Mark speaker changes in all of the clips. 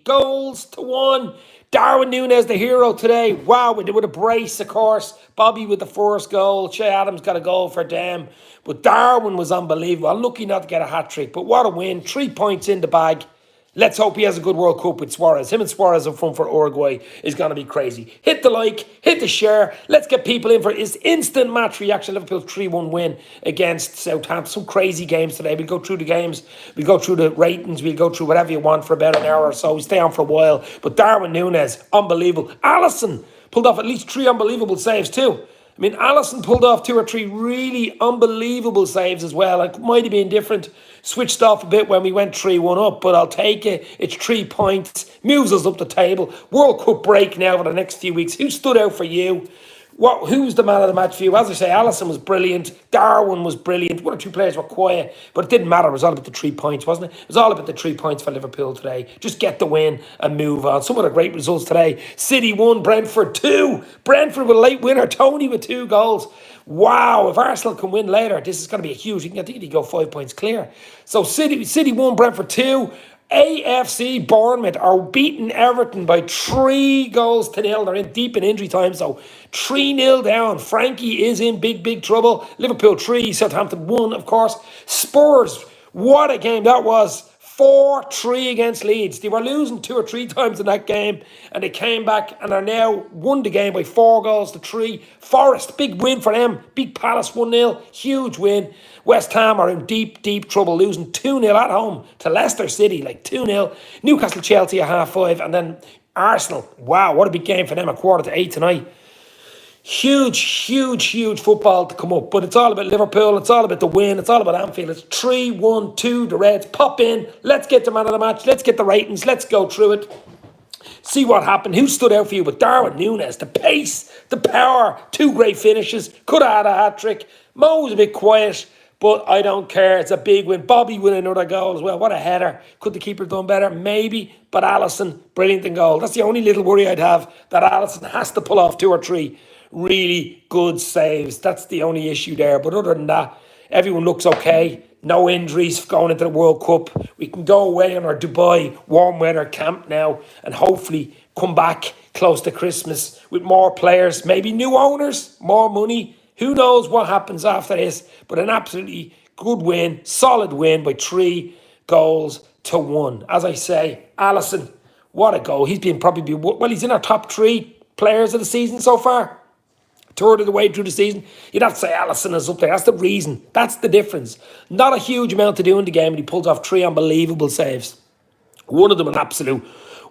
Speaker 1: 3-1. Darwin Nunez, the hero today. Wow, with a brace, of course. Bobby with the first goal. Shea Adams got a goal for them. But Darwin was unbelievable. Unlucky not to get a hat-trick, but what a win. 3 points in the bag. Let's hope he has a good World Cup with Suarez. Him and Suarez up front for Uruguay is going to be crazy. Hit the like, hit the share. Let's get people in for his instant match reaction. Liverpool 3-1 win against Southampton. Some crazy games today. We'll go through the games. We'll go through the ratings. We'll go through whatever you want for about an hour or so. We stay on for a while. But Darwin Nunez, unbelievable. Alisson pulled off at least 3 unbelievable saves too. I mean, Alisson pulled off 2 or 3 really unbelievable saves as well. It might have been different, switched off a bit when we went 3-1 up, but I'll take it. It's 3 points, moves us up the table. World Cup break now for the next few weeks. Who stood out for you? Who's the man of the match for you? As I say, Alisson was brilliant. Darwin was brilliant. 1 or 2 players were quiet, but it didn't matter. It was all about the 3 points, wasn't it? It was all about the 3 points for Liverpool today. Just get the win and move on. Some of the great results today. City 1, Brentford 2. Brentford with a late winner. Tony with 2 goals. Wow, if Arsenal can win later, this is going to be a huge. I think they go 5 points clear. So City 1, Brentford 2. AFC Bournemouth are beating Everton by 3-0. They're in deep in injury time, so 3-0 down. Frankie is in big trouble. Liverpool 3, Southampton 1, of course. Spurs, what a game that was. 4-3 against Leeds. They were losing 2 or 3 times in that game, and they came back and are now won the game by 4-3. Forest, big win for them. Beat Palace 1-0. Huge win. West Ham are in deep trouble, losing 2-0 at home to Leicester City, like 2-0. Newcastle Chelsea at 5:30, and then Arsenal. Wow, what a big game for them at 7:45 tonight. Huge football to come up. But it's all about Liverpool. It's all about the win. It's all about Anfield. It's 3-1-2, the Reds. Pop in. Let's get the man of the match. Let's get the ratings. Let's go through it. See what happened. Who stood out for you? But Darwin Nunez, the pace, the power, 2 great finishes. Could have had a hat-trick. Mo was a bit quiet, but I don't care. It's a big win. Bobby with another goal as well. What a header. Could the keeper have done better? Maybe. But Alisson, brilliant in goal. That's the only little worry I'd have, that Alisson has to pull off 2 or 3 really good saves. That's the only issue there. But other than that, everyone looks okay. No injuries going into the World Cup. We can go away on our Dubai warm weather camp now and hopefully come back close to Christmas with more players, maybe new owners, more money. Who knows what happens after this? But an absolutely good win, solid win by 3-1. As I say, Alisson, what a goal. He's he's in our top 3 players of the season so far. Third of the way through the season. You'd have to say Alisson is up there. That's the reason. That's the difference. Not a huge amount to do in the game, and he pulls off 3 unbelievable saves. One of them an absolute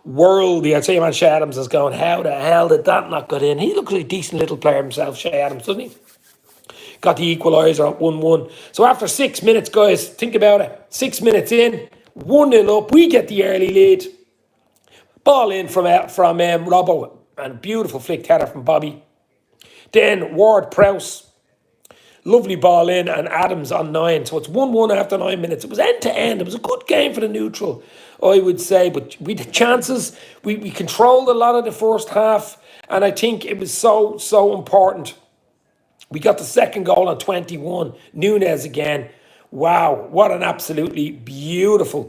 Speaker 1: worldie. I'd say man Shea Adams is going, how the hell did that not get in? He looks like a decent little player himself, Shea Adams, doesn't he? Got the equaliser at 1-1. So after 6 minutes, guys, think about it. 6 minutes in, 1-0 up. We get the early lead. Ball in from Robbo, and beautiful flick header from Bobby. Then Ward-Prowse, lovely ball in, and Adams on 9. So it's 1-1 after 9 minutes. It was end-to-end. It was a good game for the neutral, I would say. But we had chances. We controlled a lot of the first half, and I think it was so important. We got the second goal on 21. Nunez again. Wow, what an absolutely beautiful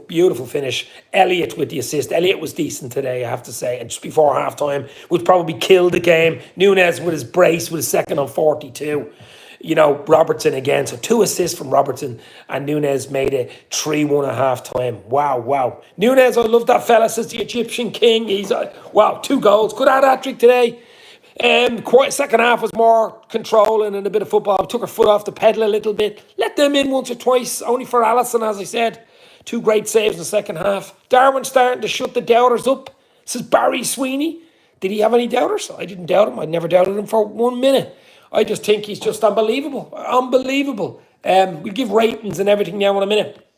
Speaker 1: finish. Elliott with the assist. Elliott was decent today, I have to say. And just before halftime, would probably kill the game. Nunez with his brace with his second on 42. You know, Robertson again. So 2 assists from Robertson. And Nunez made it 3-1 at halftime. Wow. Nunez, I love that fella. Says the Egyptian king. He's, 2 goals. Could have had a hat-trick today. Second half was more controlling and a bit of football. Took her foot off the pedal a little bit. Let them in once or twice, only for Alisson, as I said. 2 great saves in the second half. Darwin starting to shut the doubters up. Says Barry Sweeney. Did he have any doubters? I didn't doubt him. I never doubted him for 1 minute. I just think he's just unbelievable. We'll give ratings and everything now in a minute.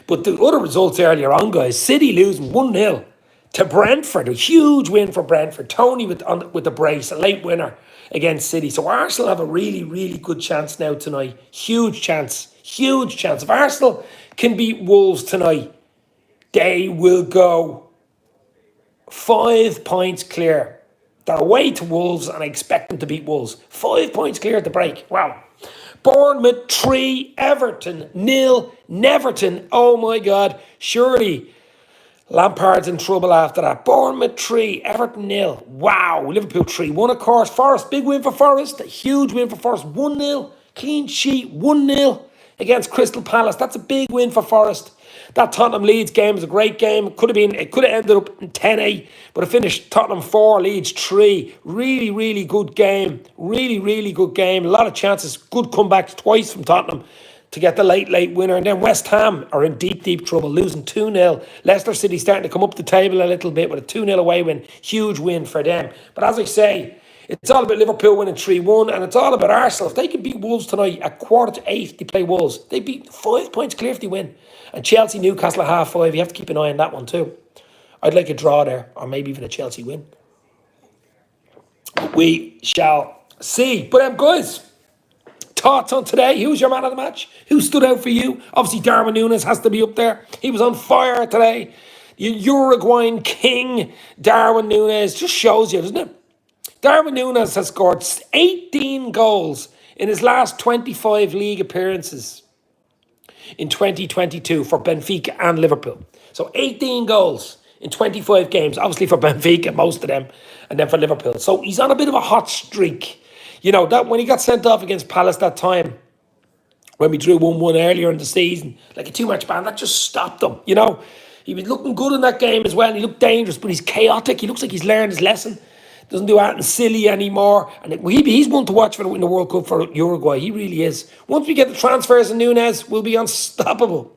Speaker 1: But the other results earlier on, guys. City losing 1-0. To Brentford, a huge win for Brentford. Tony with the brace, a late winner against City. So Arsenal have a really good chance now tonight. Huge chance. If Arsenal can beat Wolves tonight, they will go 5 points clear. They're away to Wolves, and I expect them to beat Wolves. 5 points clear at the break. Wow. Bournemouth 3, Everton 0. Neverton, oh my God. Surely Lampard's in trouble after that. Bournemouth 3, Everton 0. Wow, Liverpool 3-1 of course. Forest, big win for Forest. A huge win for Forest. 1-0. Clean sheet, 1-0 against Crystal Palace. That's a big win for Forest. That Tottenham Leeds game was a great game. It could have ended up in 10-8, but it finished Tottenham 4, Leeds 3. Really, really good game. Really, really good game. A lot of chances. Good comebacks twice from Tottenham to get the late winner. And then West Ham are in deep, deep trouble, losing 2-0. Leicester City starting to come up the table a little bit with a 2-0 away win. Huge win for them. But as I say, it's all about Liverpool winning 3-1, and it's all about Arsenal. If they can beat Wolves tonight at 7:45, they play Wolves. They beat 5 points clear if they win. And Chelsea, Newcastle at 5:30. You have to keep an eye on that one too. I'd like a draw there, or maybe even a Chelsea win. We shall see. But guys, thoughts on today? Who's your man of the match? Who stood out for you? Obviously, Darwin Nunez has to be up there. He was on fire today. Uruguayan king, Darwin Nunez, just shows you, doesn't it? Darwin Nunez has scored 18 goals in his last 25 league appearances in 2022 for Benfica and Liverpool. So 18 goals in 25 games, obviously for Benfica, most of them, and then for Liverpool. So he's on a bit of a hot streak. You know, that when he got sent off against Palace that time, when we drew 1-1 earlier in the season, like a two-match ban, that just stopped him, you know. He was looking good in that game as well, and he looked dangerous, but he's chaotic. He looks like he's learned his lesson. Doesn't do anything silly anymore. And he's one to watch in the World Cup for Uruguay. He really is. Once we get the transfers in Nunez, we'll be unstoppable,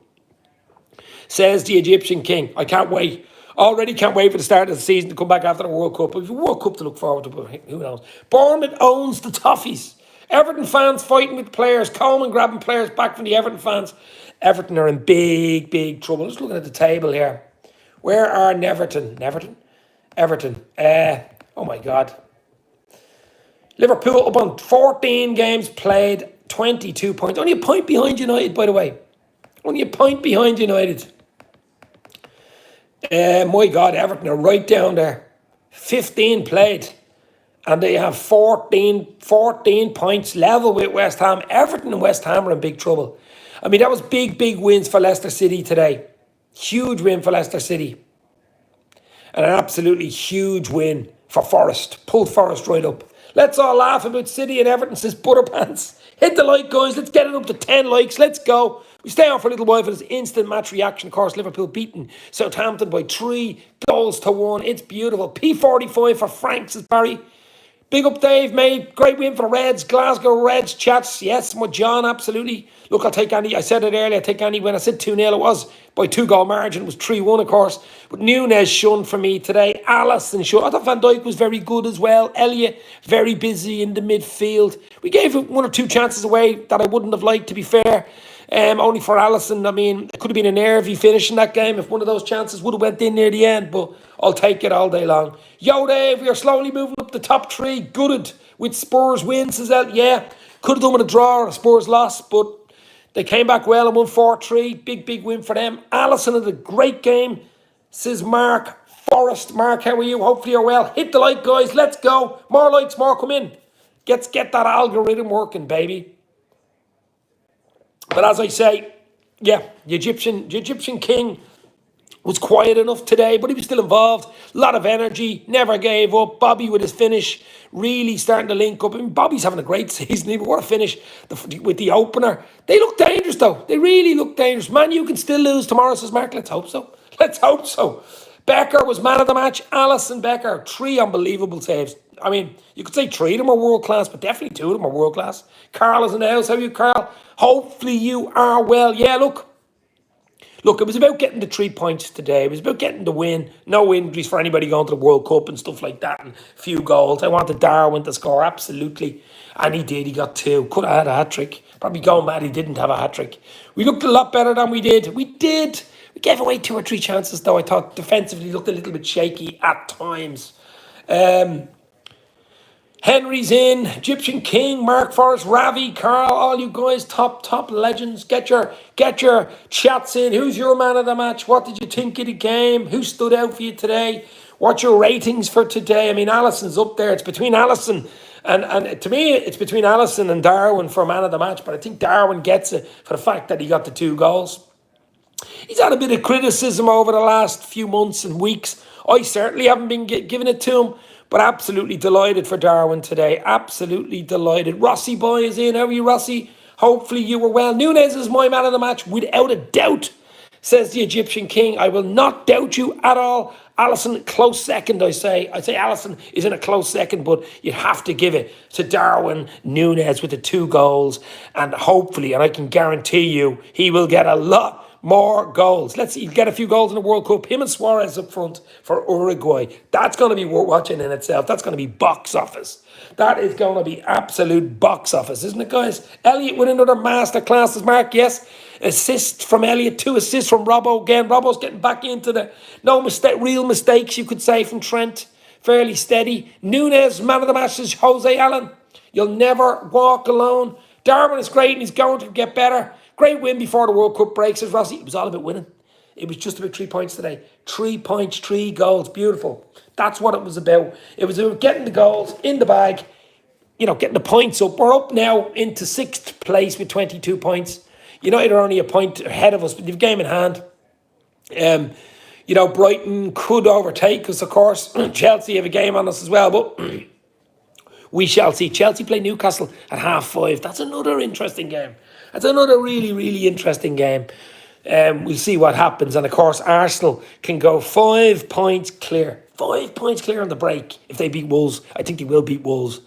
Speaker 1: says the Egyptian king. I can't wait. Already can't wait for the start of the season to come back after the World Cup. We've a World Cup to look forward to, but who knows. Bournemouth owns the Toffees. Everton fans fighting with players. Coleman grabbing players back from the Everton fans. Everton are in big, big trouble. Just looking at the table here. Where are Everton? Oh my God. Liverpool up on 14 games played, 22 points. Only a point behind United, by the way. Only a point behind United. My God, Everton are right down there. 15 played. And they have 14 points level with West Ham. Everton and West Ham are in big trouble. I mean, that was big, big wins for Leicester City today. Huge win for Leicester City. And an absolutely huge win for Forest. Pulled Forest right up. Let's all laugh about City and Everton, says Butterpants. Hit the like, guys. Let's get it up to 10 likes. Let's go. We stay on for a little while for this instant match reaction. Of course, Liverpool beaten Southampton by 3-1. It's beautiful. P45 for Frank, says Barry. Big up, Dave, mate. Great win for the Reds. Glasgow Reds chats. Yes, my John, absolutely. Look, I'll take any. I said it earlier. I'll take any. When I said 2-0, it was by 2-goal margin. It was 3-1, of course. But Nunez shone for me today. Alisson shone. I thought Van Dijk was very good as well. Elliott, very busy in the midfield. We gave one or two chances away that I wouldn't have liked, to be fair. Only for Alisson. I mean, it could have been a nervy finish in that game if one of those chances would have went in near the end, but I'll take it all day long. Yo, Dave, we are slowly moving up the top three. Gutted with Spurs wins, says that. Yeah, could have done with a draw or a Spurs loss, but they came back well and won 4-3. Big, big win for them. Alisson had a great game, says Mark. Forrest, Mark, how are you? Hopefully you're well. Hit the like, guys. Let's go. More likes, more come in. Get that algorithm working, baby. But as I say, yeah, the Egyptian king was quiet enough today, but he was still involved. A lot of energy, never gave up. Bobby with his finish, really starting to link up. I mean, Bobby's having a great season. Even what a finish with the opener. They look dangerous, though. They really look dangerous. Man, you can still lose tomorrow, says Mark. Let's hope so. Let's hope so. Becker was man of the match. Alisson Becker, 3 unbelievable saves. I mean, you could say 3 of them are world class, but definitely 2 of them are world class. Carl is in the house. How are you, Carl? Hopefully you are well. Yeah, look, it was about getting the 3 points today. It was about getting the win. No injuries for anybody going to the World Cup and stuff like that, and a few goals. I wanted Darwin to score, absolutely. And he did. He got 2. Could have had a hat-trick. Probably going mad he didn't have a hat-trick. We looked a lot better than we did. We did. We gave away 2 or 3 chances, though. I thought defensively looked a little bit shaky at times. Henry's in, Egyptian King, Mark Forrest, Ravi, Carl, all you guys, top legends. Get your chats in. Who's your man of the match? What did you think of the game? Who stood out for you today? What's your ratings for today? I mean, Alisson's up there. It's between Alisson and to me, it's between Alisson and Darwin for man of the match. But I think Darwin gets it for the fact that he got the 2 goals. He's had a bit of criticism over the last few months and weeks. I certainly haven't been giving it to him, but absolutely delighted for Darwin today. Absolutely delighted. Rossi boy is in. How are you, Rossi? Hopefully you were well. Nunez is my man of the match, without a doubt, says the Egyptian king. I will not doubt you at all. Alisson, close second, I say. I say Alisson is in a close second, but you have to give it to Darwin Nunez with the 2 goals. And hopefully, and I can guarantee you, he will get a lot more goals. Let's see, he'll get a few goals in the World Cup. Him and Suarez up front for Uruguay. That's going to be worth watching in itself. That's going to be box office. That is going to be absolute box office, isn't it, guys? Elliot with another masterclass, as Mark, yes. Assist from Elliot, 2 assists from Robbo again. Robbo's getting back into the real mistakes, you could say, from Trent. Fairly steady. Nunez, man of the match, is Jose Allen. You'll never walk alone. Darwin is great and he's going to get better. Great win before the World Cup breaks, says Rossi. It was all about winning. It was just about 3 points today. 3 points, 3 goals. Beautiful. That's what it was about. It was about getting the goals in the bag, getting the points up. We're up now into 6th place with 22 points. United are only a point ahead of us, but they've game in hand. Brighton could overtake us, of course. Chelsea have a game on us as well, but we shall see. Chelsea play Newcastle at 5:30. That's another interesting game. That's another really, really interesting game. We'll see what happens. And of course, Arsenal can go 5 points clear. 5 points clear on the break if they beat Wolves. I think they will beat Wolves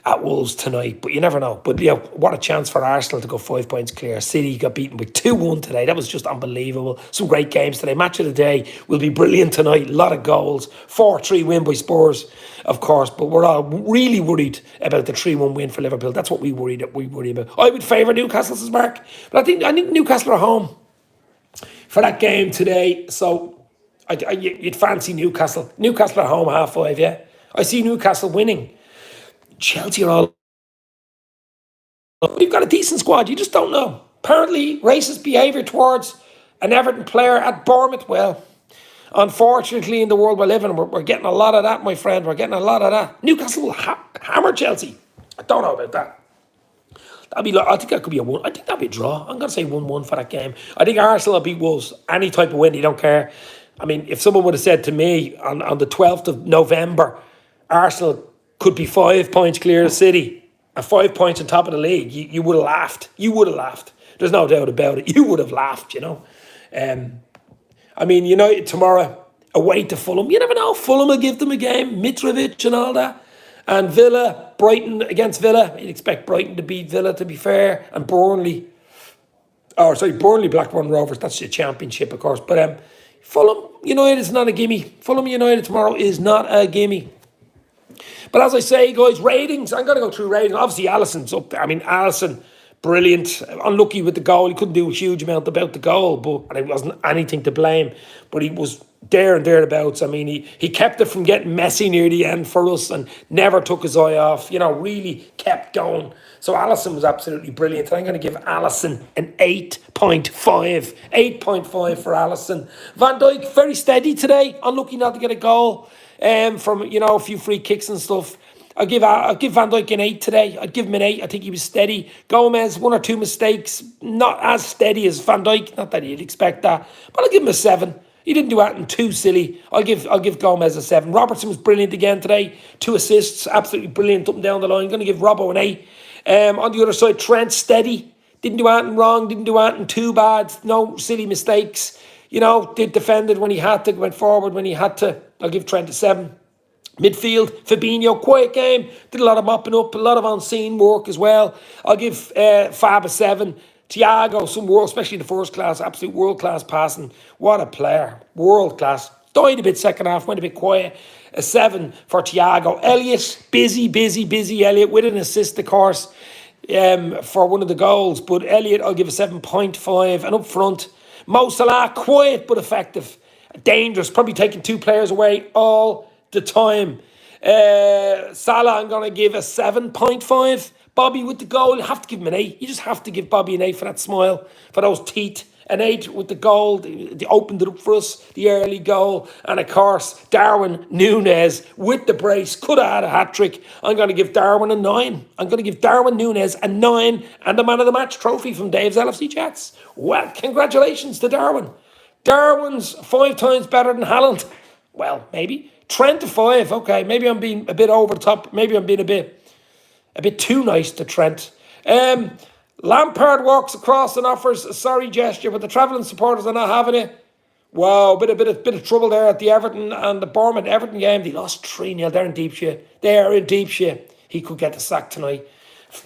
Speaker 1: at Wolves tonight, but you never know. But what a chance for Arsenal to go 5 points clear. City got beaten with 2-1 today. That was just unbelievable. Some great games today. Match of the day will be brilliant tonight. A lot of goals. 4-3 win by Spurs, of course, but we're all really worried about the 3-1 win for Liverpool. That's what we worry about. I would favour Newcastle, says Mark, but I think Newcastle are home for that game today. So you'd fancy Newcastle. Newcastle are home 5:30, yeah. I see Newcastle winning. Chelsea are all... We've got a decent squad, you just don't know. Apparently, racist behaviour towards an Everton player at Bournemouth. Well, unfortunately, in the world we're living in, we're getting a lot of that, my friend. We're getting a lot of that. Newcastle will hammer Chelsea. I don't know about that. I think that could be a 1. I think that'll be a draw. I'm going to say 1-1 for that game. I think Arsenal will beat Wolves. Any type of win, you don't care. I mean, if someone would have said to me on the 12th of November, Arsenal could be 5 points clear of City and 5 points on top of the league, you would have laughed. You would have laughed. There's no doubt about it. You would have laughed, I mean, United tomorrow, away to Fulham. You never know. Fulham will give them a game. Mitrovic and all that. And Villa, Brighton against Villa. You'd expect Brighton to beat Villa, to be fair. And Burnley, Blackburn Rovers. That's the championship, of course. But Fulham United is not a gimme. Fulham United tomorrow is not a gimme. But as I say, guys, ratings. I'm going to go through ratings. Obviously, Alisson's up there. I mean, Alisson, brilliant. Unlucky with the goal. He couldn't do a huge amount about the goal, but it wasn't anything to blame. But he was there and thereabouts. I mean, he kept it from getting messy near the end for us and never took his eye off. Really kept going. So Alisson was absolutely brilliant. I'm going to give Alisson an 8.5. 8.5 for Alisson. Van Dijk, very steady today. Unlucky not to get a goal from, a few free kicks and stuff. I'll give Van Dijk an 8 today. I'd give him an 8. I think he was steady. Gomez, 1 or 2 mistakes. Not as steady as Van Dijk. Not that you'd expect that. But I'll give him a 7. He didn't do anything too silly. I'll give Gomez a 7. Robertson was brilliant again today. 2 assists. Absolutely brilliant up and down the line. Going to give Robbo an 8. On the other side, Trent, steady. Didn't do anything wrong. Didn't do anything too bad. No silly mistakes. Did defended when he had to. Went forward when he had to. I'll give Trent a 7. Midfield, Fabinho, quiet game. Did a lot of mopping up, a lot of on-scene work as well. I'll give Fab a 7. Thiago, some world, especially in the first class, absolute world-class passing. What a player. World-class. Died a bit second half, went a bit quiet. A 7 for Thiago. Elliot, busy Elliot, with an assist, of course, for one of the goals. But Elliot, I'll give a 7.5. And up front, Mo Salah, quiet but effective. Dangerous, probably taking 2 players away all the time. Salah, I'm going to give a 7.5. Bobby with the goal, you have to give him an 8. You just have to give Bobby an 8 for that smile, for those teeth. An 8 with the goal. They opened it up for us, the early goal. And of course, Darwin Nunez with the brace could have had a hat-trick. I'm going to give Darwin a 9. I'm going to give Darwin Nunez a 9 and the Man of the Match trophy from Dave's LFC Chats. Well, congratulations to Darwin. Darwin's 5 times better than Haaland. Well, maybe. Trent to 5. Okay, maybe I'm being a bit over the top. Maybe I'm being a bit too nice to Trent. Lampard walks across and offers a sorry gesture, but the travelling supporters are not having it. Wow, bit of trouble there at the Everton and the Bournemouth Everton game. They lost 3-0. They're in deep shit. They are in deep shit. He could get the sack tonight.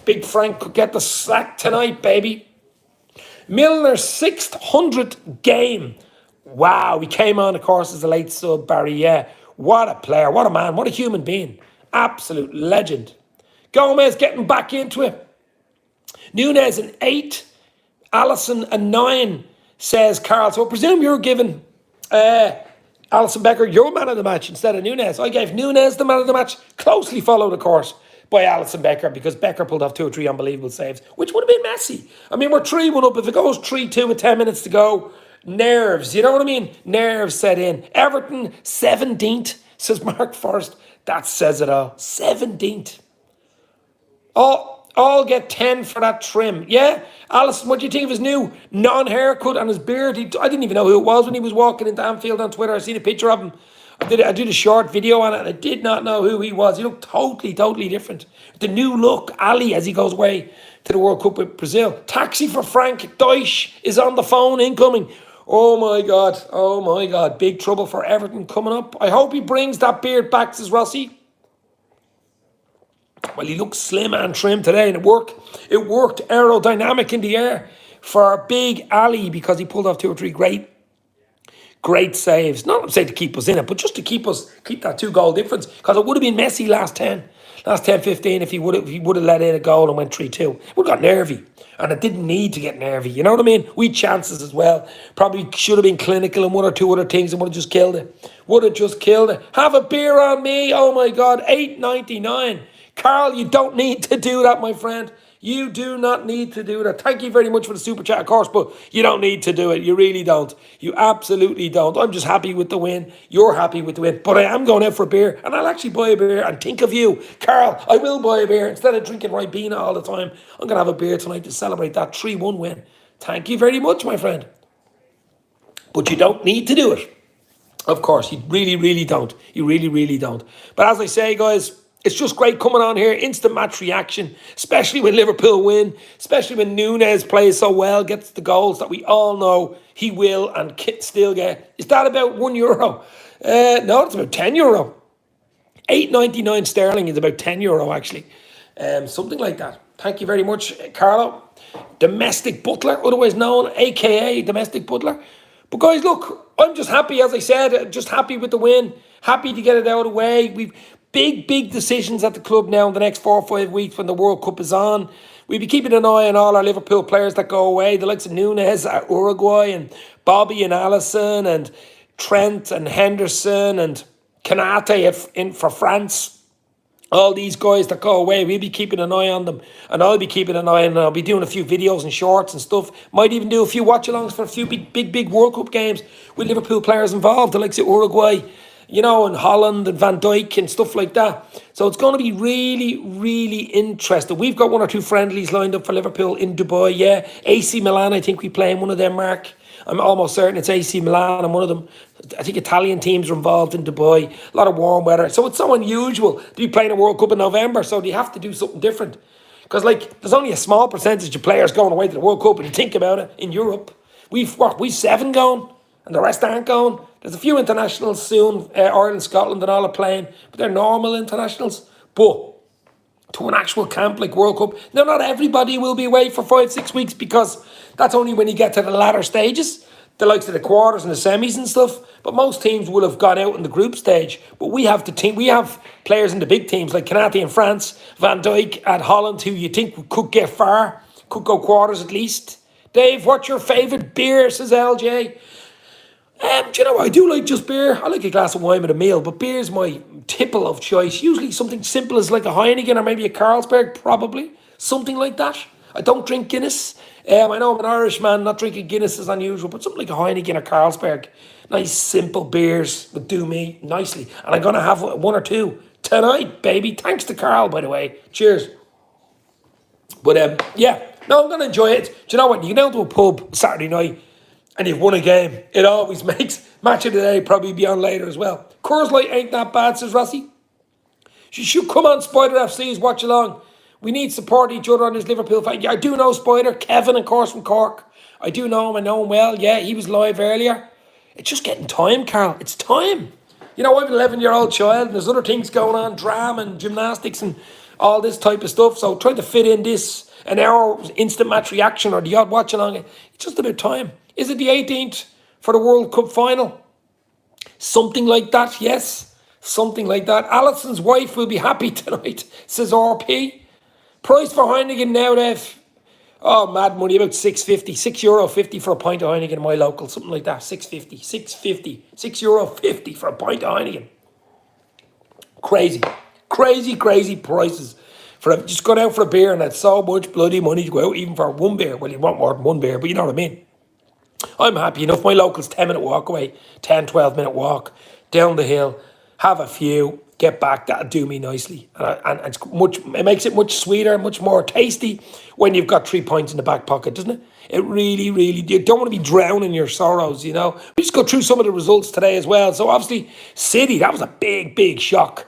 Speaker 1: Big Frank could get the sack tonight, baby. Milner's 600th game. Wow, he came on, of course, as a late sub, Barry. Yeah, what a player, what a man, what a human being. Absolute legend. Gomez getting back into it. Nunez an 8. Alisson a 9, says Carl. So I presume you're giving Alisson Becker your man of the match instead of Nunez. I gave Nunez the man of the match, closely followed, of course, by Alisson Becker, because Becker pulled off 2 or 3 unbelievable saves, which would have been messy. I mean, we're 3-1 up. If it goes 3-2 with 10 minutes to go, nerves, you know what I mean? Nerves set in. Everton, 17th, says Mark Forrest. That says it all. 17th. All get 10 for that trim. Yeah, Alisson, what do you think of his new non-haircut and his beard? I didn't even know who it was when he was walking into Anfield on Twitter. I seen a picture of him. I did a short video on it, and I did not know who he was. He looked totally different. The new look, Ali, as he goes away to the World Cup with Brazil. Taxi for Frank Deutsch is on the phone, incoming. Oh my God. Big trouble for Everton coming up. I hope he brings that beard back, says Rossi. Well, he looked slim and trim today, and it worked. It worked aerodynamic in the air for Big Ali, because he pulled off 2 or 3 great saves. Not to say to keep us in it, but just to keep that 2-goal difference, because it would have been messy last 10-15 if he would have let in a goal and went 3-2. It would have got nervy, and it didn't need to get nervy. You know what I mean? We had chances as well. Probably should have been clinical in 1 or 2 other things and would have just killed it. Have a beer on me. Oh my God, $8.99. Carl, you don't need to do that, my friend. You do not need to do that. Thank you very much for the super chat, of course, but you don't need to do it. You really don't. You absolutely don't. I'm just happy with the win. You're happy with the win. But I am going out for a beer, and I'll actually buy a beer and think of you. Carl, I will buy a beer. Instead of drinking Ribena all the time, I'm going to have a beer tonight to celebrate that 3-1 win. Thank you very much, my friend. But you don't need to do it. Of course, you really don't. You really don't. But as I say, guys, it's just great coming on here, instant match reaction, especially when Liverpool win, especially when Nunez plays so well, gets the goals that we all know he will and still get. Is that about €1? No, it's about €10. $8.99 sterling is about €10, actually. Something like that. Thank you very much, Carlo. Domestic butler, otherwise known, a.k.a. domestic butler. But guys, look, I'm just happy, as I said, just happy with the win. Happy to get it out of the way. We've big decisions at the club now in the next 4 or 5 weeks when the World Cup is on. We'll be keeping an eye on all our Liverpool players that go away, the likes of Nunez at Uruguay and Bobby and Alisson and Trent and Henderson and Kanate for France. All these guys that go away, we'll be keeping an eye on them, and I'll be keeping an eye on them. I'll be doing a few videos and shorts and stuff. Might even do a few watch-alongs for a few big World Cup games with Liverpool players involved, the likes of Uruguay, you know, and Holland and Van Dijk and stuff like that. So it's going to be really interesting. We've got 1 or 2 friendlies lined up for Liverpool in Dubai, yeah. AC Milan, I think we play in one of them, Mark. I'm almost certain it's AC Milan and one of them. I think Italian teams are involved in Dubai. A lot of warm weather. So it's so unusual to be playing a World Cup in November, so you have to do something different. Because, like, there's only a small percentage of players going away to the World Cup, and you think about it, in Europe. We've 7 going, and the rest aren't going. There's a few internationals soon, Ireland, Scotland and all are playing, but they're normal internationals. But to an actual camp like World Cup, now not everybody will be away for 5-6 weeks, because that's only when you get to the latter stages, the likes of the quarters and the semis and stuff. But most teams will have gone out in the group stage. But we have players in the big teams like Kanate in France, Van Dijk at Holland, who you think could get far, could go quarters at least. Dave, what's your favourite beer, says LJ? Do you know what? I do like just beer. I like a glass of wine with a meal, but beer's my tipple of choice. Usually something simple as like a Heineken or maybe a Carlsberg, probably. Something like that. I don't drink Guinness. I know I'm an Irishman, not drinking Guinness is unusual, but something like a Heineken or Carlsberg. Nice, simple beers would do me nicely. And I'm going to have one or two tonight, baby. Thanks to Carl, by the way. Cheers. But yeah, no, I'm going to enjoy it. Do you know what? You go down to a pub Saturday night and you've won a game. It always makes match of the day probably be on later as well. Coors Light ain't that bad, says Rossi. You should come on, Spider FCs, watch along. We need to support each other on this Liverpool fan. Yeah, I do know Spider. Kevin, of course, from Cork. I do know him. I know him well. Yeah, he was live earlier. It's just getting time, Carl. It's time. You know, I have an 11-year-old child and there's other things going on, drama and gymnastics and all this type of stuff. So trying to fit in this, an hour instant match reaction or the odd watch along, it's just about time. Is it the 18th for the World Cup final? Something like that, yes. Something like that. Allison's wife will be happy tonight, says RP. Price for Heineken now, Dev. Oh, mad money, about €6.50. €6.50 for a pint of Heineken in my local. Something like that. €6.50. €6.50 for a pint of Heineken. Crazy. Crazy prices. Just going out for a beer and that's so much bloody money to go out even for one beer. Well, you want more than one beer, but you know what I mean. I'm happy enough. My local's 10-minute walk away. 10, 12-minute walk down the hill. Have a few. Get back. That'll do me nicely. And it makes it much sweeter, much more tasty when you've got 3 pints in the back pocket, doesn't it? It really, you don't want to be drowning your sorrows, you know. We just go through some of the results today as well. So obviously, City, that was a big shock.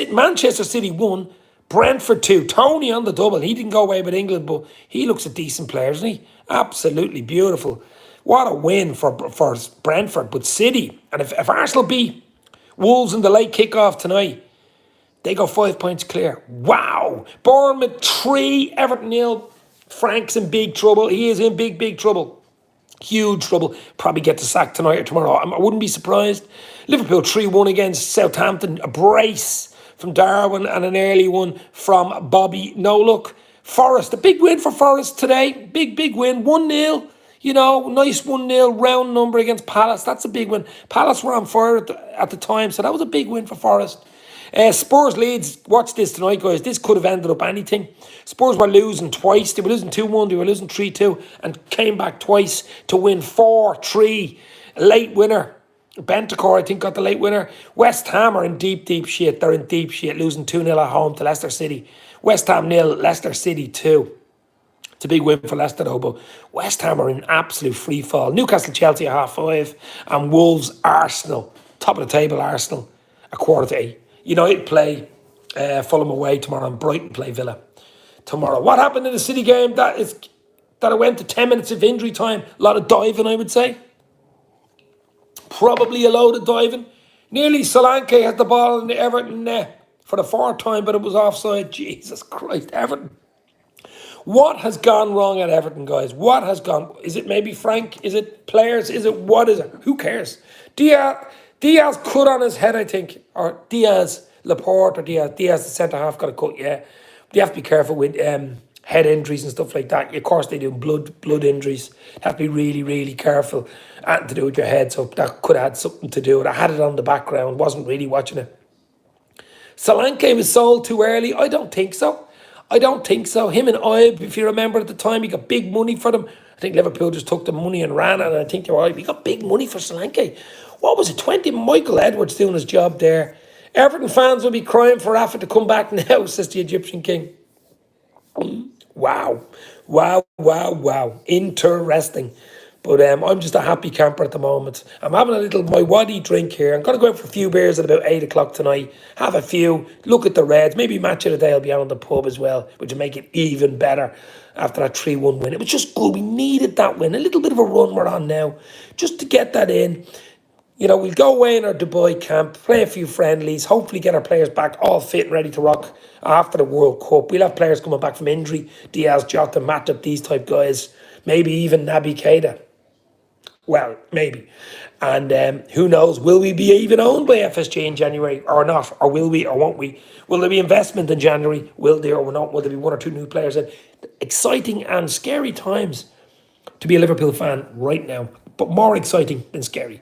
Speaker 1: Manchester City won. Brentford 2. Tony on the double. He didn't go away with England, but he looks a decent player, doesn't he? Absolutely beautiful. What a win for Brentford. But City, and if Arsenal beat Wolves in the late kickoff tonight, they go 5 points clear. Wow. Bournemouth 3, Everton 0. Frank's in big trouble. He is in big trouble. Huge trouble. Probably get the sack tonight or tomorrow. I wouldn't be surprised. Liverpool 3-1 against Southampton. A brace from Darwin and an early one from Bobby. No look. Forest, a big win for Forest today. Big win. 1-0. You know, nice 1-0 round number against Palace. That's a big win. Palace were on fire at the time, so that was a big win for Forest. Spurs Leeds, watch this tonight, guys. This could have ended up anything. Spurs were losing twice. They were losing 2-1, they were losing 3-2, and came back twice to win 4-3. Late winner. Bentancur, I think, got the late winner. West Ham are in deep shit. They're in deep shit, losing 2-0 at home to Leicester City. West Ham 0, Leicester City 2. It's a big win for Leicester though, but West Ham are in absolute free fall. Newcastle, Chelsea at 5:30, and Wolves, Arsenal, top of the table, Arsenal, 7:45. United play Fulham away tomorrow, and Brighton play Villa tomorrow. What happened in the City game? That it went to 10 minutes of injury time. A lot of diving, I would say. Probably a load of diving. Nearly Solanke had the ball in the Everton net for the 4th time, but it was offside. Jesus Christ, Everton. What has gone wrong at Everton, guys? What has gone? Is it maybe Frank? Is it players? What is it? Who cares? Diaz cut on his head, I think. Or Laporte or Diaz, the centre half, got a cut, yeah. But you have to be careful with head injuries and stuff like that. Of course, they do blood injuries. You have to be really careful. Nothing to do with your head, so that could have had something to do with it. I had it on the background, wasn't really watching it. Solanke was sold too early. I don't think so. Him and Ibe, if you remember at the time, he got big money for them. I think Liverpool just took the money and ran, and I think they were Ibe. He got big money for Solanke. What was it, 20? Michael Edwards doing his job there. Everton fans will be crying for Rafa to come back now, says the Egyptian king. Wow. Interesting. But I'm just a happy camper at the moment. I'm having a little my waddy drink here. I'm going to go out for a few beers at about 8 o'clock tonight. Have a few. Look at the Reds. Maybe match of the day will be out on the pub as well, which will make it even better after that 3-1 win. It was just good. We needed that win. A little bit of a run we're on now. Just to get that in. We'll go away in our Dubai camp, play a few friendlies, hopefully get our players back all fit and ready to rock after the World Cup. We'll have players coming back from injury. Diaz, Jota, Matip, these type guys. Maybe even Naby Keita. Well, maybe. And who knows, will we be even owned by FSG in January or not? Or will we or won't we? Will there be investment in January? Will there or not? Will there be 1 or 2 new players in? Exciting and scary times to be a Liverpool fan right now. But more exciting than scary.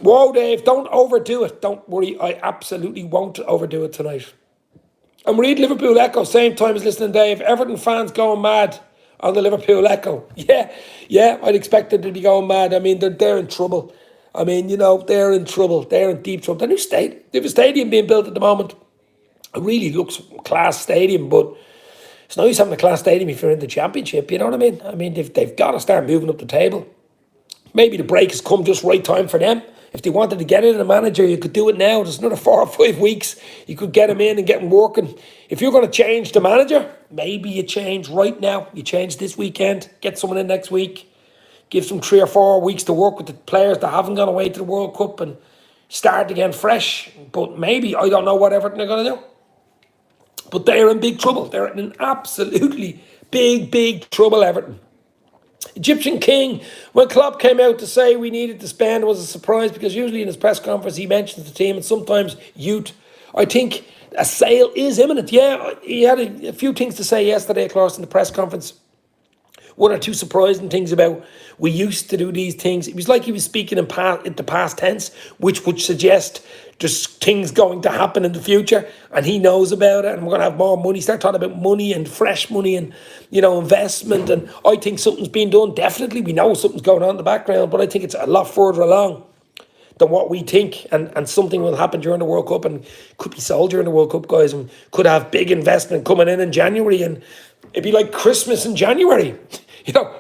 Speaker 1: Whoa, Dave, don't overdo it. Don't worry, I absolutely won't overdo it tonight. I'm reading Liverpool Echo, same time as listening to Dave. Everton fans going mad on the Liverpool Echo. Yeah, I'd expect them to be going mad. I mean, they're in trouble. I mean, they're in trouble. They're in deep trouble. They have a stadium being built at the moment. It really looks class stadium, but it's nice having a class stadium if you're in the championship. You know what I mean? I mean, they've got to start moving up the table. Maybe the break has come just right time for them. If they wanted to get in a manager, you could do it now. There's another 4 or 5 weeks. You could get him in and get him working. If you're going to change the manager, maybe you change right now. You change this weekend, get someone in next week, give them 3 or 4 weeks to work with the players that haven't gone away to the World Cup and start again fresh. But maybe, I don't know what Everton they're going to do. But they're in big trouble. They're in absolutely big trouble, Everton. Egyptian King, when Klopp came out to say we needed to spend, was a surprise because usually in his press conference he mentions the team and sometimes youth. I think a sale is imminent. Yeah, he had a few things to say yesterday, of course, in the press conference. 1 or 2 surprising things about we used to do these things. It was like he was speaking in the past tense, which would suggest there's things going to happen in the future, and he knows about it, and we're going to have more money. Start talking about money and fresh money and, investment, and I think something's being done. Definitely, we know something's going on in the background, but I think it's a lot further along than what we think, and something will happen during the World Cup and could be sold during the World Cup, guys, and could have big investment coming in January, and it'd be like Christmas in January.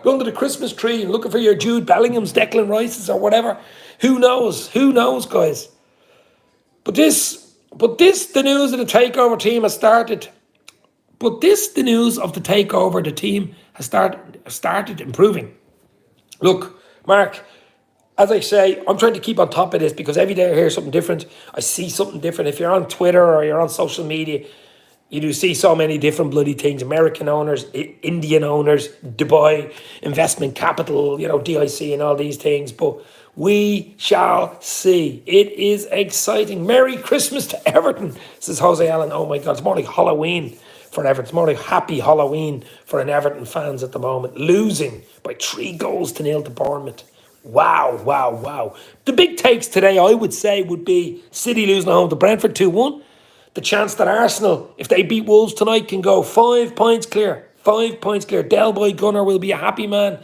Speaker 1: Under the Christmas tree and looking for your Jude Bellingham's, Declan Rice's or whatever. Who knows? Who knows, guys? But the news of the takeover team has started. The news of the takeover, the team has started improving. Look, Mark, as I say, I'm trying to keep on top of this because every day I hear something different. I see something different. If you're on Twitter or you're on social media, you do see so many different bloody things. American owners, Indian owners, Dubai, investment capital, DIC and all these things. But we shall see. It is exciting. Merry Christmas to Everton, says Jose Allen. Oh my God, it's more like Halloween for Everton. It's more like happy Halloween for an Everton fans at the moment. Losing by 3-0 to Bournemouth. Wow. The big takes today, I would say, would be City losing at home to Brentford 2-1. The chance that Arsenal, if they beat Wolves tonight, can go 5 points clear. 5 points clear. Del Boy Gunner will be a happy man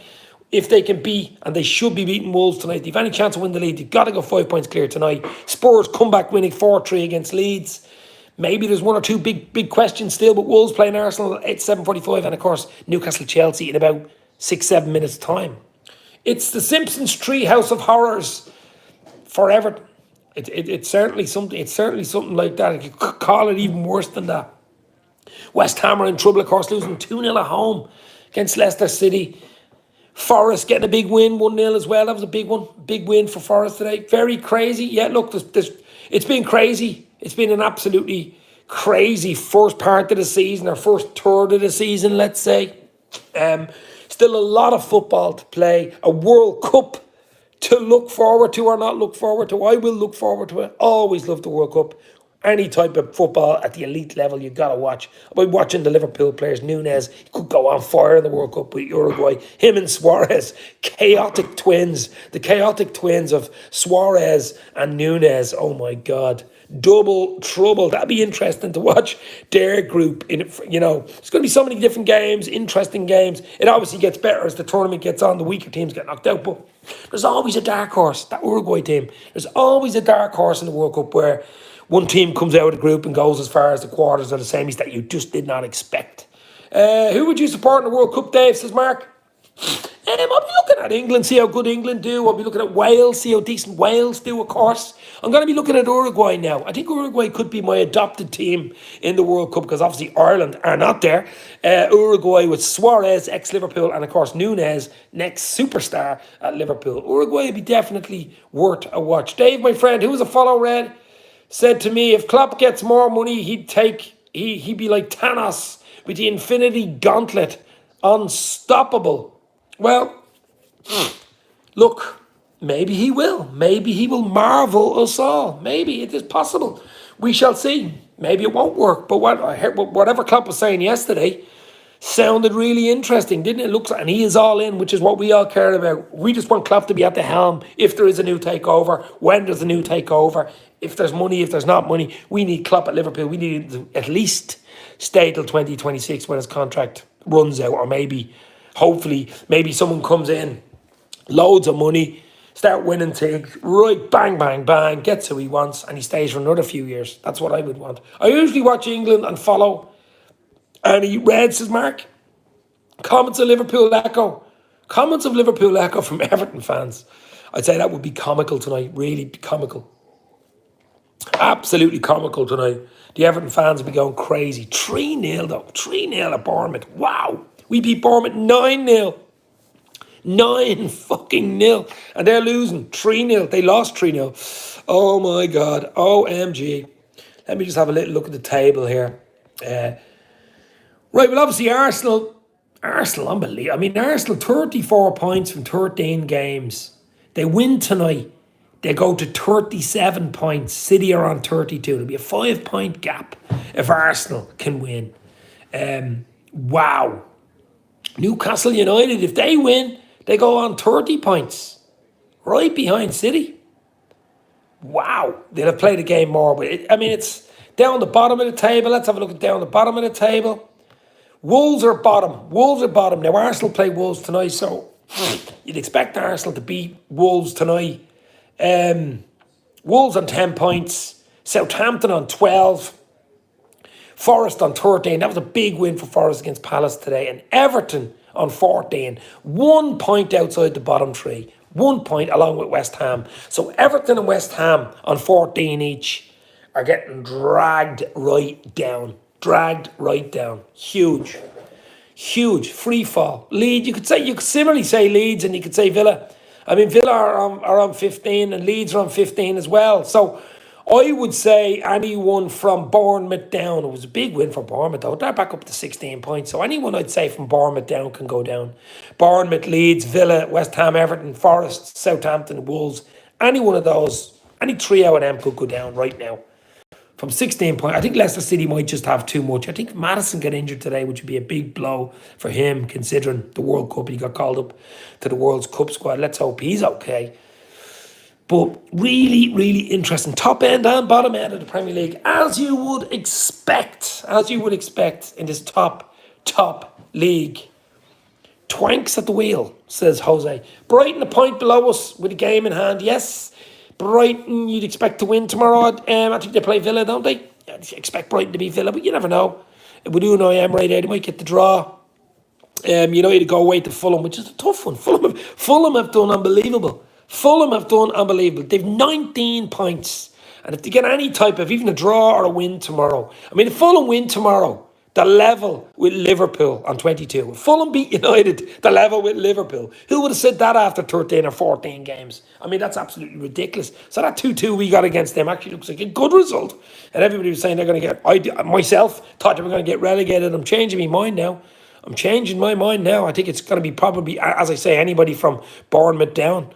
Speaker 1: if they can beat, and they should be beating Wolves tonight. If they've any chance to win the league, they've got to go 5 points clear tonight. Spurs come back winning 4-3 against Leeds. Maybe there's 1 or 2 big questions still, but Wolves playing Arsenal at 7:45, and of course Newcastle-Chelsea in about 6-7 minutes' time. It's the Simpsons Treehouse of Horrors for Everton. It's certainly something. It's certainly something like that. You could call it even worse than that. West Ham are in trouble, of course, losing 2-0 at home against Leicester City. Forest getting a big win, 1-0 as well. That was a big one. Big win for Forest today. Very crazy. Yeah, look, it's been crazy. It's been an absolutely crazy first part of the season, or first third of the season, let's say. Still a lot of football to play. A World Cup to look forward to or not look forward to. I will look forward to it. Always love the World Cup. Any type of football at the elite level, you've got to watch. By watching the Liverpool players, Nunez, he could go on fire in the World Cup with Uruguay. Him and Suarez, chaotic twins. The chaotic twins of Suarez and Nunez. Oh my God. Double trouble. That'd be interesting to watch their group. It's going to be so many different games, interesting games. It obviously gets better as the tournament gets on. The weaker teams get knocked out, but there's always a dark horse. That Uruguay team. There's always a dark horse in the World Cup where one team comes out of the group and goes as far as the quarters or the semis that you just did not expect. Who would you support in the World Cup, Dave? Says Mark. I'll be looking at England, see how good England do. I'll be looking at Wales, see how decent Wales do, of course. I'm going to be looking at Uruguay now. I think Uruguay could be my adopted team in the World Cup because obviously Ireland are not there. Uruguay with Suarez, ex-Liverpool, and of course Nunez, next superstar at Liverpool. Uruguay would be definitely worth a watch. Dave, my friend, who was a follow red, said to me, if Klopp gets more money, he'd be like Thanos with the Infinity Gauntlet. Unstoppable. Well, look, maybe he will. Maybe he will marvel us all. Maybe it is possible. We shall see. Maybe it won't work. But whatever Klopp was saying yesterday Sounded really interesting, didn't it? Looks like, and he is all in, which is what we all care about. We just want Klopp to be at the helm if there is a new takeover, when there's a new takeover, if there's money, if there's not money. We need Klopp at Liverpool. We need to at least stay till 2026 when his contract runs out, or maybe, hopefully, maybe someone comes in, loads of money, start winning things, right, bang, bang, bang, gets who he wants, and he stays for another few years. That's what I would want. I usually watch England and follow. And he reads his mark. Comments of Liverpool echo. Comments of Liverpool echo from Everton fans. I'd say that would be comical tonight. Really comical. Absolutely comical tonight. The Everton fans would be going crazy. 3-0 though. 3-0 at Bournemouth. Wow. We beat Bournemouth 9-0. 9 fucking nil. And they're losing 3-0. They lost 3-0. Oh my God. OMG. Let me just have a little look at the table here. Right, well, obviously Arsenal, unbelievable. I mean, Arsenal, 34 points from 13 games. They win tonight. They go to 37 points. City are on 32. There'll be a 5-point gap if Arsenal can win. Wow. Newcastle United, if they win, they go on 30 points. Right behind City. Wow. They'll have played a game more. But it's down the bottom of the table. Let's have a look at down the bottom of the table. Wolves are bottom. Now, Arsenal play Wolves tonight, so you'd expect Arsenal to beat Wolves tonight. Wolves on 10 points. Southampton on 12. Forest on 13. That was a big win for Forest against Palace today. And Everton on 14. 1 point outside the bottom three. 1 point along with West Ham. So Everton and West Ham on 14 each are getting dragged right down. Huge free fall. Leeds, you could similarly say Leeds, and you could say Villa. I mean, Villa are on 15 and Leeds are on 15 as well. So I would say anyone from Bournemouth down. It was a big win for Bournemouth though. They're back up to 16 points. So anyone I'd say from Bournemouth down can go down. Bournemouth, Leeds, Villa, West Ham, Everton, Forest, Southampton, Wolves. Any one of those, any three out of them could go down right now. From 16 points, I think Leicester City might just have too much. I think Maddison got injured today, which would be a big blow for him, considering the World Cup. He got called up to the World Cup squad. Let's hope he's okay. But really, really interesting. Top end and bottom end of the Premier League, as you would expect in this top league. Twanks at the wheel, says Jose. Brighton a point below us with a game in hand, yes. Brighton, you'd expect to win tomorrow. I think they play Villa, don't they? Yeah, you expect Brighton to beat Villa, but you never know. With Unai Emery there, they might get the draw. United go away to Fulham, which is a tough one. Fulham have done unbelievable. They've 19 points. And if they get any type of, even a draw or a win tomorrow. I mean, if Fulham win tomorrow, the level with Liverpool on 22. If Fulham beat United, the level with Liverpool. Who would have said that after 13 or 14 games? I mean, that's absolutely ridiculous. So that 2-2 we got against them actually looks like a good result. And everybody was saying they're going to get... I myself thought they were going to get relegated. I'm changing my mind now. I think it's going to be probably, as I say, anybody from Bournemouth down.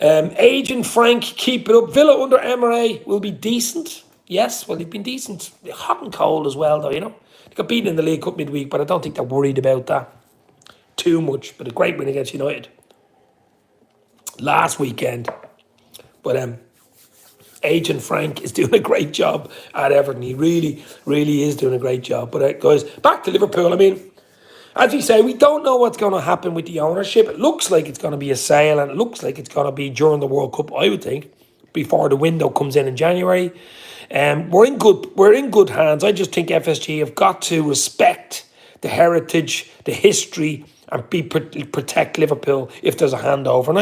Speaker 1: Agent Frank, keep it up. Villa under Emery will be decent. Yes, well, they've been decent. They're hot and cold as well, though, you know. They got beaten in the League Cup midweek, but I don't think they're worried about that too much. But a great win against United last weekend. But Agent Frank is doing a great job at Everton. He really, really is doing a great job. But guys, back to Liverpool. I mean, as we say, we don't know what's going to happen with the ownership. It looks like it's going to be a sale, and it looks like it's going to be during the World Cup, I would think, before the window comes in January. We're in good hands. I just think FSG have got to respect the heritage, the history, and protect Liverpool if there's a handover. And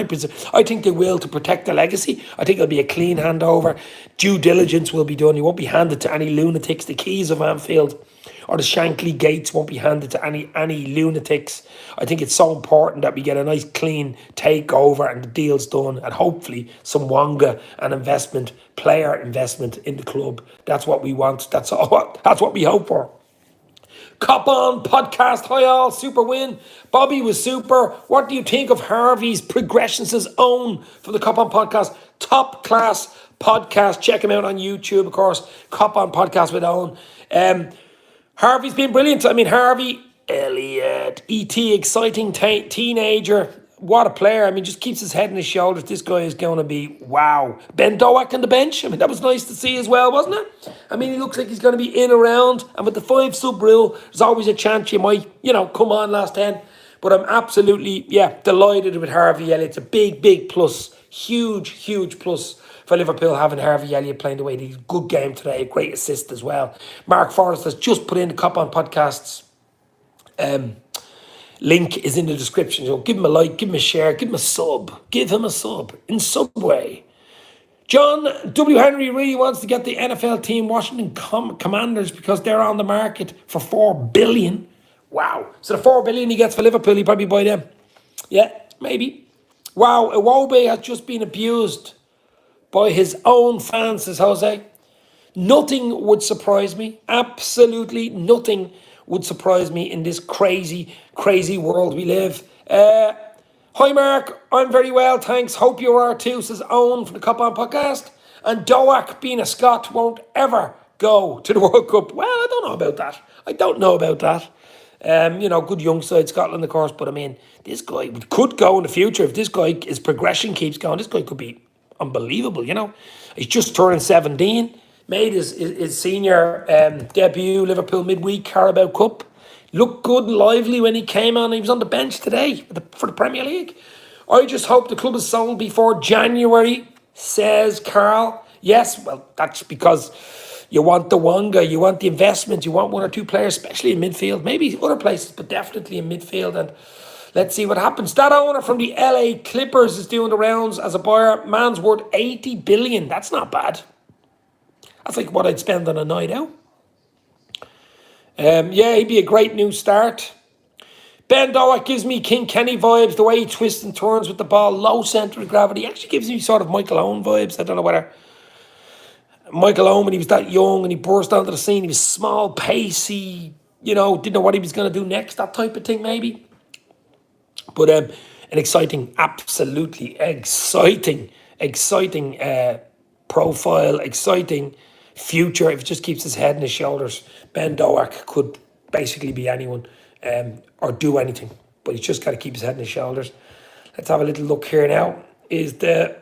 Speaker 1: I think they will, to protect the legacy. I think it'll be a clean handover. Due diligence will be done. You won't be handed to any lunatics. The keys of Anfield or the Shankly gates won't be handed to any lunatics. I think it's so important that we get a nice clean takeover and the deal's done, and hopefully some Wonga and player investment in the club. That's what we want. That's what we hope for. Cop on podcast. Hi all, super win. Bobby was super. What do you think of Harvey's progressions as own for the Cop on podcast? Top class podcast. Check him out on YouTube, of course. Cop on podcast with Owen. Harvey's been brilliant. I mean, Harvey Elliot. E.T. exciting teenager. What a player. I mean, just keeps his head on his shoulders. This guy is going to be wow. Ben Doak on the bench. I mean, that was nice to see as well, wasn't it? I mean, he looks like he's going to be in around. And with the 5 sub rule, there's always a chance you might, come on last 10. But I'm absolutely, delighted with Harvey Elliott. It's a big, big plus. Huge, huge plus for Liverpool having Harvey Elliott playing the way he did. Good game today. A great assist as well. Mark Forrest has just put in the Cop on Podcasts. Link is in the description. So give him a like, give him a share, give him a sub. Give him a sub in Subway. John W. Henry really wants to get the NFL team Washington Commanders because they're on the market for $4 billion. Wow. So the $4 billion he gets for Liverpool, he probably buy them. Yeah, maybe. Wow, Iwobi has just been abused by his own fans, says Jose. Nothing would surprise me. Absolutely nothing would surprise me in this crazy, crazy world we live. Hi, Mark. I'm very well, thanks. Hope you are too, says Owen from the Cop On Podcast. And Doak, being a Scot, won't ever go to the World Cup. Well, I don't know about that. Good young side, Scotland, of course. But, I mean, this guy could go in the future. If this guy, his progression keeps going, this guy could be unbelievable, He's just turned 17. Made his senior debut, Liverpool midweek Carabao Cup. Looked good and lively when he came on. He was on the bench today for the Premier League. I just hope the club is sold before January, says Carl. Yes, well, that's because you want the Wonga, you want the investment, you want 1 or 2 players, especially in midfield. Maybe other places, but definitely in midfield. And let's see what happens. That owner from the LA Clippers is doing the rounds as a buyer. Man's worth $80 billion. That's not bad. That's like what I'd spend on a night out. He'd be a great new start. Ben Doak gives me King Kenny vibes, the way he twists and turns with the ball, low centre of gravity. He actually gives me sort of Michael Owen vibes. I don't know whether Michael Owen, when he was that young and he burst onto the scene, he was small, pacey, didn't know what he was going to do next, that type of thing maybe. But an exciting, absolutely exciting profile, exciting future. If he just keeps his head on his shoulders, Ben Doak could basically be anyone or do anything. But he's just got to keep his head on his shoulders. Let's have a little look here now. Is the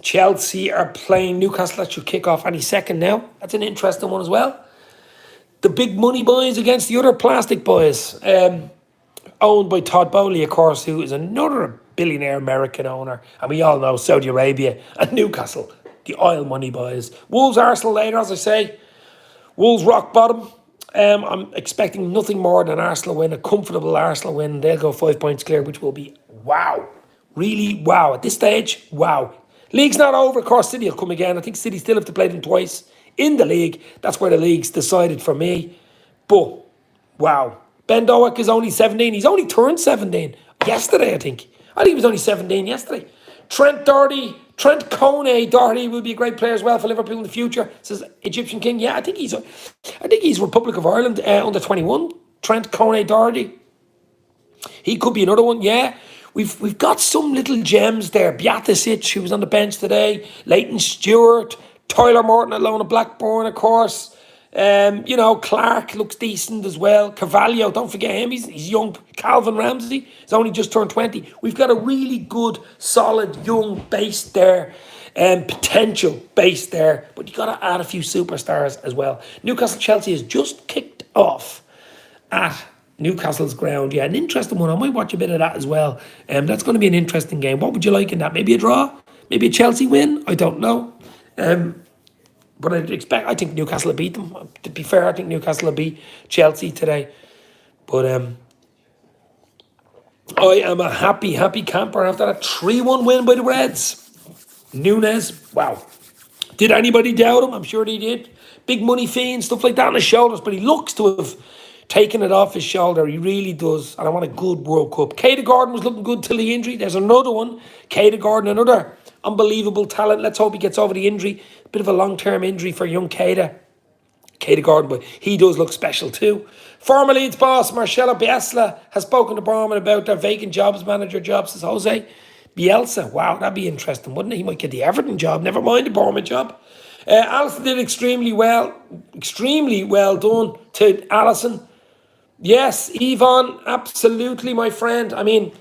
Speaker 1: Chelsea are playing Newcastle. That should kick off any second now. That's an interesting one as well. The big money boys against the other plastic boys. Owned by Todd Bowley, of course, who is another billionaire American owner. And we all know Saudi Arabia and Newcastle, the oil money boys. Wolves, Arsenal later, as I say. Wolves rock bottom. I'm expecting nothing more than Arsenal win, a comfortable Arsenal win. They'll go 5 points clear, which will be wow. Really wow. At this stage, wow. League's not over. Of course, City will come again. I think City still have to play them twice in the league. That's where the league's decided for me. But, wow. Ben Doak is only 17. He's only turned 17 yesterday, I think. I think he was only 17 yesterday. Trent Kone Doherty will be a great player as well for Liverpool in the future, says Egyptian King. Yeah, I think he's Republic of Ireland under 21. Trent Kone Doherty. He could be another one, yeah. We've got some little gems there. Bjaticic, who was on the bench today. Leighton Stewart. Tyler Morton at loan at Blackburn, of course. Clark looks decent as well. Carvalho, don't forget him. He's young. Calvin Ramsey, he's only just turned 20. We've got a really good, solid, young base there. Potential base there. But you got to add a few superstars as well. Newcastle-Chelsea has just kicked off at Newcastle's ground. Yeah, an interesting one. I might watch a bit of that as well. That's going to be an interesting game. What would you like in that? Maybe a draw? Maybe a Chelsea win? I don't know. But I think Newcastle will beat them. To be fair, I think Newcastle will beat Chelsea today. But I am a happy camper after that 3-1 win by the Reds. Nunez, wow. Did anybody doubt him? I'm sure they did. Big money fee and stuff like that on his shoulders, but he looks to have taken it off his shoulder. He really does. And I want a good World Cup. Caden Gordon was looking good till the injury. There's another one. Caden Gordon, another unbelievable talent. Let's hope he gets over the injury. Bit of a long-term injury for young Caden Gordon, but he does look special too. Former Leeds boss Marcelo Bielsa has spoken to Borman about their vacant jobs, manager jobs, says Jose. Bielsa, wow, that'd be interesting, wouldn't it? He might get the Everton job, never mind the Borman job. Alisson did extremely well done to Alisson. Yes, Yvonne, absolutely, my friend. I mean,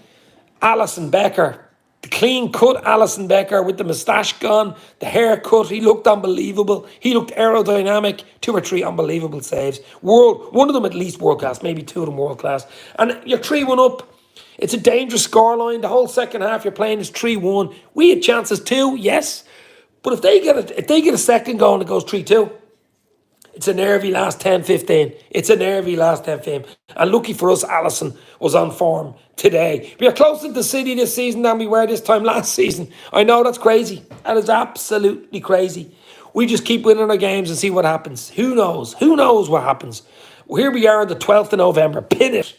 Speaker 1: Alison Becker, the clean cut Alison Becker with the moustache gone, the haircut. He looked unbelievable. He looked aerodynamic. Two or three unbelievable saves. One of them at least world class, maybe two of them world class. And you're 3-1 up. It's a dangerous scoreline. The whole second half you're playing is 3-1. We had chances too, yes. But if they get a second goal and it goes 3-2, it's a nervy last 10, 15. It's a nervy last 10, 15. And lucky for us, Allison was on form today. We are closer to the City this season than we were this time last season. I know that's crazy. That is absolutely crazy. We just keep winning our games and see what happens. Who knows? Who knows what happens? Well, here we are on the 12th of November. Pin it.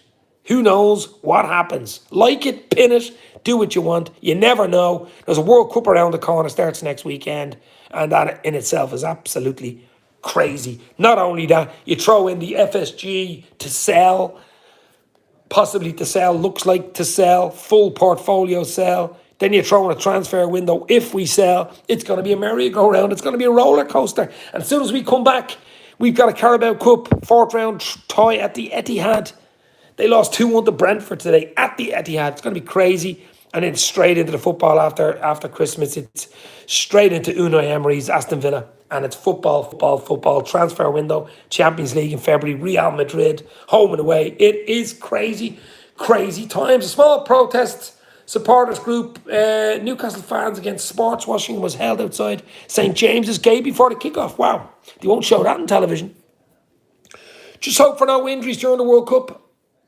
Speaker 1: Who knows what happens? Like it, pin it, do what you want. You never know. There's a World Cup around the corner, starts next weekend. And that in itself is absolutely crazy. Not only that, you throw in the FSG to sell, possibly to sell, looks like to sell, full portfolio sell. Then you throw in a transfer window. If we sell, it's going to be a merry-go-round. It's going to be a roller coaster. And as soon as we come back, we've got a Carabao Cup fourth round tie at the Etihad. They lost 2-1 to Brentford today at the Etihad. It's going to be crazy. And then straight into the football after Christmas. It's straight into Unai Emery's Aston Villa. And it's football, transfer window, Champions League in February, Real Madrid, home and away. It is crazy, crazy times. A small protest supporters group, Newcastle fans against sports washing, was held outside St. James's Gate before the kickoff. Wow, they won't show that on television. Just hope for no injuries during the World Cup.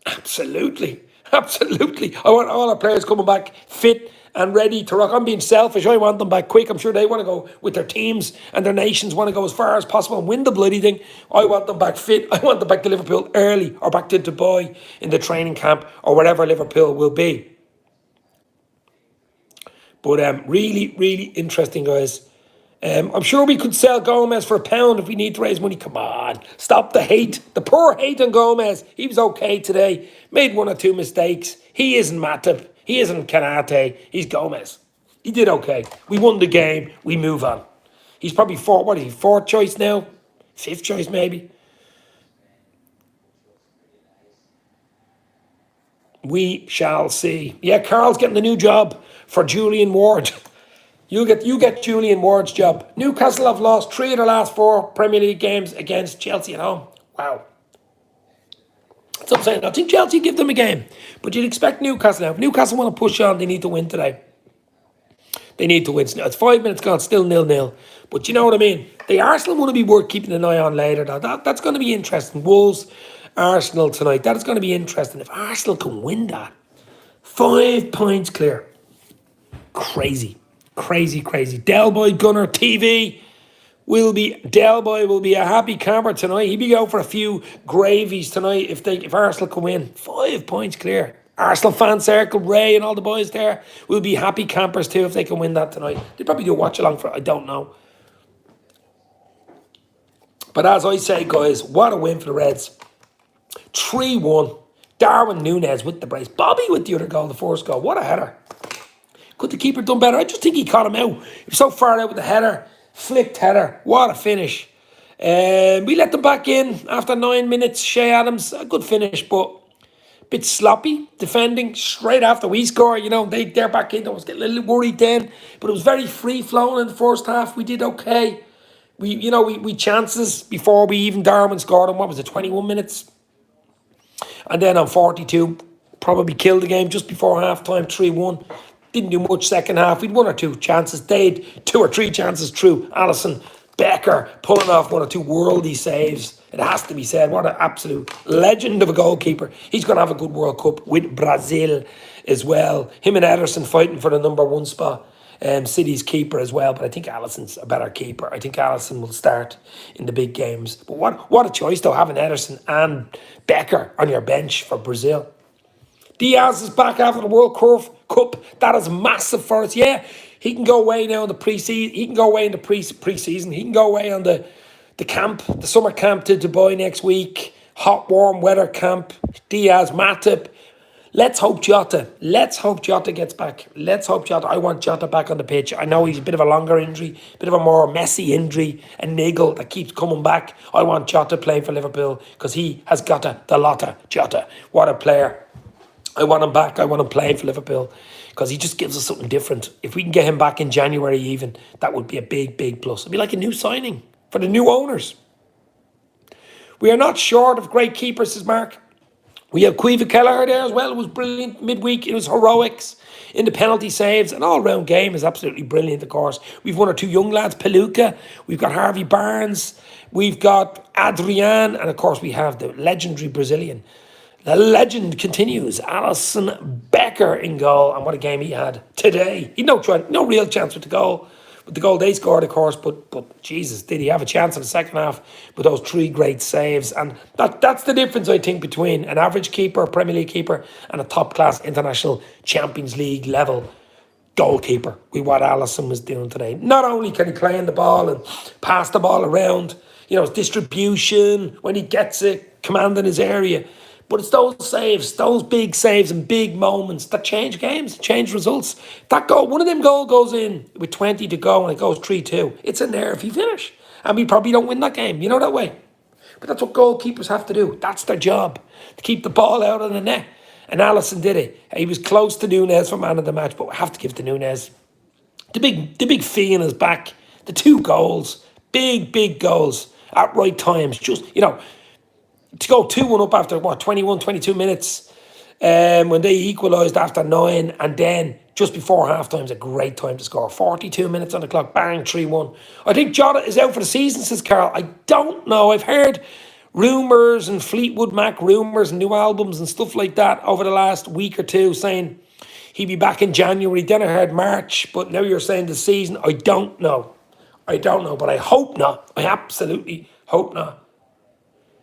Speaker 1: Absolutely. Absolutely. I want all our players coming back fit and ready to rock. I'm being selfish. I want them back quick. I'm sure they want to go with their teams and their nations want to go as far as possible and win the bloody thing. I want them back fit. I want them back to Liverpool early or back to Dubai in the training camp or wherever Liverpool will be. But really, really interesting, guys. I'm sure we could sell Gomez for £1 if we need to raise money. Come on, stop the hate. The poor hate on Gomez. He was okay today. Made one or two mistakes. He isn't Matip. He isn't Kanate. He's Gomez. He did okay. We won the game. We move on. He's probably fourth choice now? Fifth choice maybe? We shall see. Yeah, Carl's getting the new job for Julian Ward. You get Julian Ward's job. Newcastle have lost 3 of their last 4 Premier League games against Chelsea at home. Wow. That's what I'm saying. I think Chelsea give them a game. But you'd expect Newcastle now. If Newcastle want to push on, they need to win today. They need to win. It's 5 minutes gone, still 0-0. But you know what I mean? The Arsenal want to be worth keeping an eye on later. That's going to be interesting. Wolves, Arsenal tonight. That is going to be interesting. If Arsenal can win that, 5 points clear. Crazy. Crazy, crazy. Delboy Gunner TV Delboy will be a happy camper tonight. He'll be out for a few gravies tonight if Arsenal can win. 5 points clear. Arsenal fan circle, Ray and all the boys there will be happy campers too if they can win that tonight. They probably do watch along for it, I don't know. But as I say, guys, what a win for the Reds. 3-1. Darwin Nunez with the brace. Bobby with the other goal, the first goal. What a header. Could the keeper done better? I just think he caught him out. He was so far out with the header. Flicked header. What a finish. We let them back in after 9 minutes. Shea Adams, a good finish, but a bit sloppy defending straight after we score. You know, they're back in. I was getting a little worried then, but it was very free-flowing in the first half. We did okay. We chances before we even Darwin scored on, what was it, 21 minutes? And then on 42, probably killed the game just before half-time, 3-1. Didn't do much second half. We'd 1 or 2 chances. They'd 2 or 3 chances through. Alisson Becker pulling off 1 or 2 worldy saves. It has to be said. What an absolute legend of a goalkeeper. He's going to have a good World Cup with Brazil as well. Him and Ederson fighting for the number 1 spot. City's keeper as well. But I think Alisson's a better keeper. I think Alisson will start in the big games. But what a choice though, having Ederson and Becker on your bench for Brazil. Diaz is back after the World Cup. That is massive for us. Yeah, he can go away now in the pre-season. He can go away in the pre-season. He can go away on the camp, the summer camp to Dubai next week. Hot, warm weather camp. Diaz, Matip, Let's hope Jota. Let's hope Jota gets back. Let's hope Jota. I want Jota back on the pitch. I know he's a bit of a longer injury, a bit of a more messy injury, a niggle that keeps coming back. I want Jota playing for Liverpool because he has got the lotta. Jota. What a player. I want him back. I want him playing for Liverpool because he just gives us something different. If we can get him back in January even, that would be a big, big plus. It'd be like a new signing for the new owners. We are not short of great keepers, says Mark. We have Caoimhe Kelleher there as well. It was brilliant midweek. It was heroics in the penalty saves. An all-round game is absolutely brilliant, of course. We've one or two young lads, Peluca. We've got Harvey Barnes. We've got Adrian. And, of course, we have the legendary Brazilian. The legend continues. Alisson Becker in goal. And what a game he had today. He had no real chance with the goal. With the goal they scored, of course, but Jesus, did he have a chance in the second half with those three great saves? And that's the difference, I think, between an average keeper, a Premier League keeper, and a top-class international Champions League level goalkeeper. With what Alisson was doing today. Not only can he play in the ball and pass the ball around, his distribution, when he gets it, commanding his area, but it's those saves, those big saves and big moments that change games, change results. That goal, one of them goal goes in with 20 to go and it goes 3-2. It's a nervy finish. And we probably don't win that game, that way. But that's what goalkeepers have to do. That's their job, to keep the ball out of the net. And Alisson did it. He was close to Nunez for man of the match, but we have to give to Nunez. The big fee in his back, the 2 goals, big goals at right times. Just, to go 2-1 up after, 21, 22 minutes, when they equalised after 9, and then just before half-time is a great time to score. 42 minutes on the clock, bang, 3-1. I think Jota is out for the season, says Carl. I don't know. I've heard rumours and Fleetwood Mac rumours and new albums and stuff like that over the last week or two saying he'd be back in January. Then I heard March, but now you're saying the season. I don't know, but I hope not. I absolutely hope not.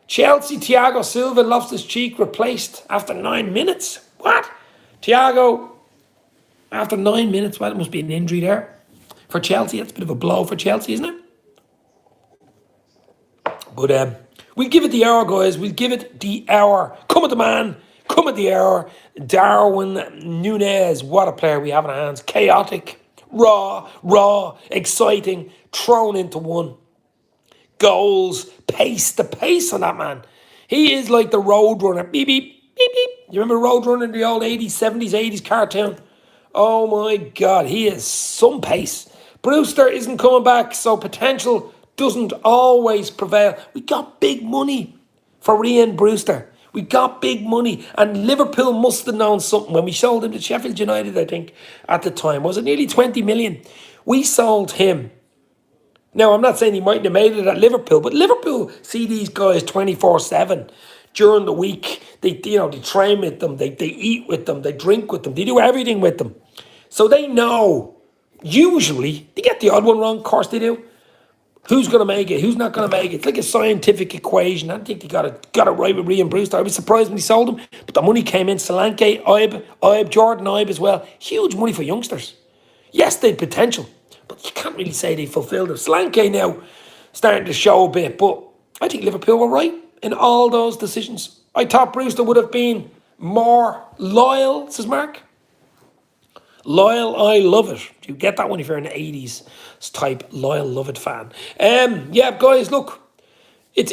Speaker 1: Chelsea, Thiago Silva, Loftus-Cheek replaced after 9 minutes. What? Thiago, after 9 minutes, well, it must be an injury there. For Chelsea, that's a bit of a blow for Chelsea, isn't it? But we'll give it the hour, guys. We'll give it the hour. Come at the man. Come at the hour. Darwin Nunez, what a player we have in our hands. Chaotic, raw, exciting, thrown into one. Goals, the pace on that man. He is like the Roadrunner. Beep, beep, beep, beep. You remember Roadrunner in the old 80s, 70s, 80s cartoon? Oh my God, he is some pace. Brewster isn't coming back, so potential doesn't always prevail. We got big money for Ryan Brewster. We got big money, and Liverpool must have known something when we sold him to Sheffield United, I think, at the time. Was it nearly 20 million? We sold him. Now, I'm not saying he mightn't have made it at Liverpool, but Liverpool see these guys 24/7 during the week. They train with them, they eat with them, they drink with them, they do everything with them. So they know, usually, they get the odd one wrong, of course they do. Who's going to make it? Who's not going to make it? It's like a scientific equation. I don't think they got it right with Ryan Brewster. I was surprised when he sold him, but the money came in. Solanke, Ibe, Jordan Ibe as well. Huge money for youngsters. Yes, they had potential, but you can't really say they fulfilled it. Solanke now starting to show a bit, but I think Liverpool were right in all those decisions. I thought Brewster would have been more loyal, says Mark. Loyal, I love it. You get that one if you're an 80s type loyal, love it fan. Yeah, guys, look, it's